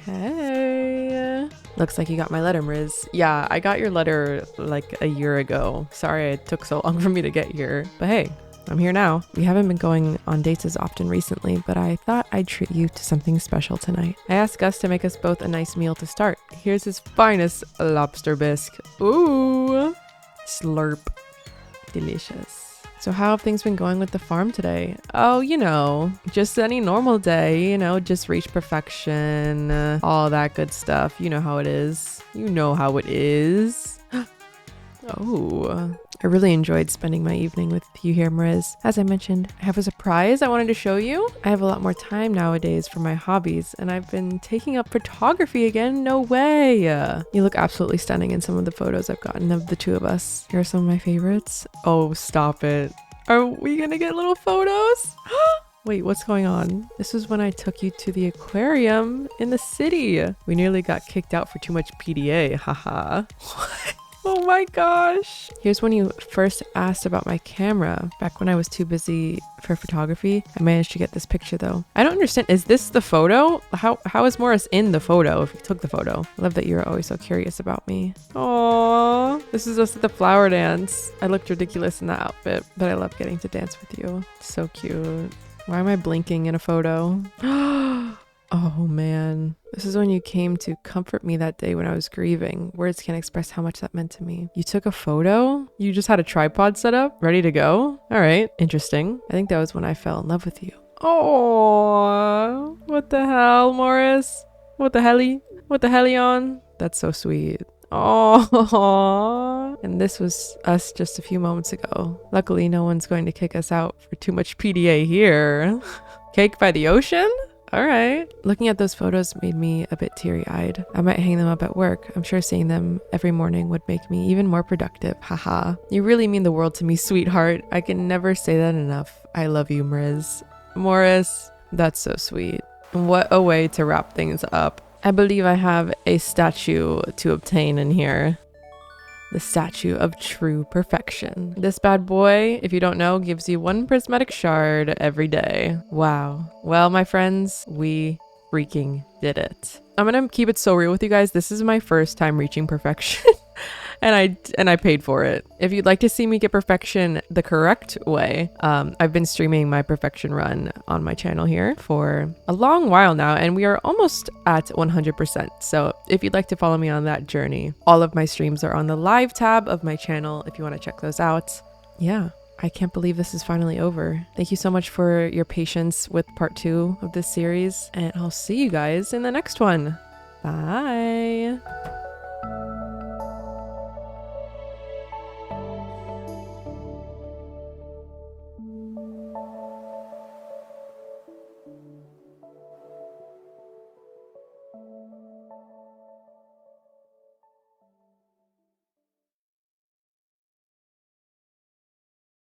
S1: Hey. Looks like you got my letter, Mariz. Yeah, I got your letter like a year ago. Sorry it took so long for me to get here. But hey, I'm here now. We haven't been going on dates as often recently, but I thought I'd treat you to something special tonight. I asked Gus to make us both a nice meal to start. Here's his finest lobster bisque. Ooh. Slurp. Delicious. So how have things been going with the farm today? Oh, you know, just any normal day, you know, just reach perfection, all that good stuff. You know how it is. You know how it is. Oh, I really enjoyed spending my evening with you here, Mariz. As I mentioned, I have a surprise I wanted to show you. I have a lot more time nowadays for my hobbies, and I've been taking up photography again. No way. You look absolutely stunning in some of the photos I've gotten of the two of us. Here are some of my favorites. Oh, stop it. Are we gonna get little photos? Wait, what's going on? This was when I took you to the aquarium in the city. We nearly got kicked out for too much PDA. Haha. What? Oh my gosh. Here's when you first asked about my camera. Back when I was too busy for photography. I managed to get this picture though. I don't understand. Is this the photo? How is Morris in the photo if you took the photo? I love that you're always so curious about me. Aww. This is us at the flower dance. I looked ridiculous in that outfit, but I love getting to dance with you. So cute. Why am I blinking in a photo? Oh man, this is when you came to comfort me that day when I was grieving. Words can't express how much that meant to me. You took a photo? You just had a tripod set up, ready to go? All right, interesting. I think that was when I fell in love with you. Oh, what the hell, Morris? What the helly? What the hellion? That's so sweet. Oh, and this was us just a few moments ago. Luckily, no one's going to kick us out for too much PDA here. Cake by the ocean? All right. Looking at those photos made me a bit teary-eyed. I might hang them up at work. I'm sure seeing them every morning would make me even more productive. Haha. You really mean the world to me, sweetheart. I can never say that enough. I love you, Mariz. Morris, that's so sweet. What a way to wrap things up. I believe I have a statue to obtain in here. The statue of true perfection. This bad boy, if you don't know, gives you 1 prismatic shard every day. Wow. Well, my friends, we freaking did it. I'm gonna keep it so real with you guys. This is my first time reaching perfection. and I paid for it. If you'd like to see me get perfection the correct way, I've been streaming my perfection run on my channel here for a long while now, and we are almost at 100%. So if you'd like to follow me on that journey, all of my streams are on the live tab of my channel if you want to check those out. Yeah. I can't believe this is finally over. Thank you so much for your patience with part 2 of this series, and I'll see you guys in the next one. Bye.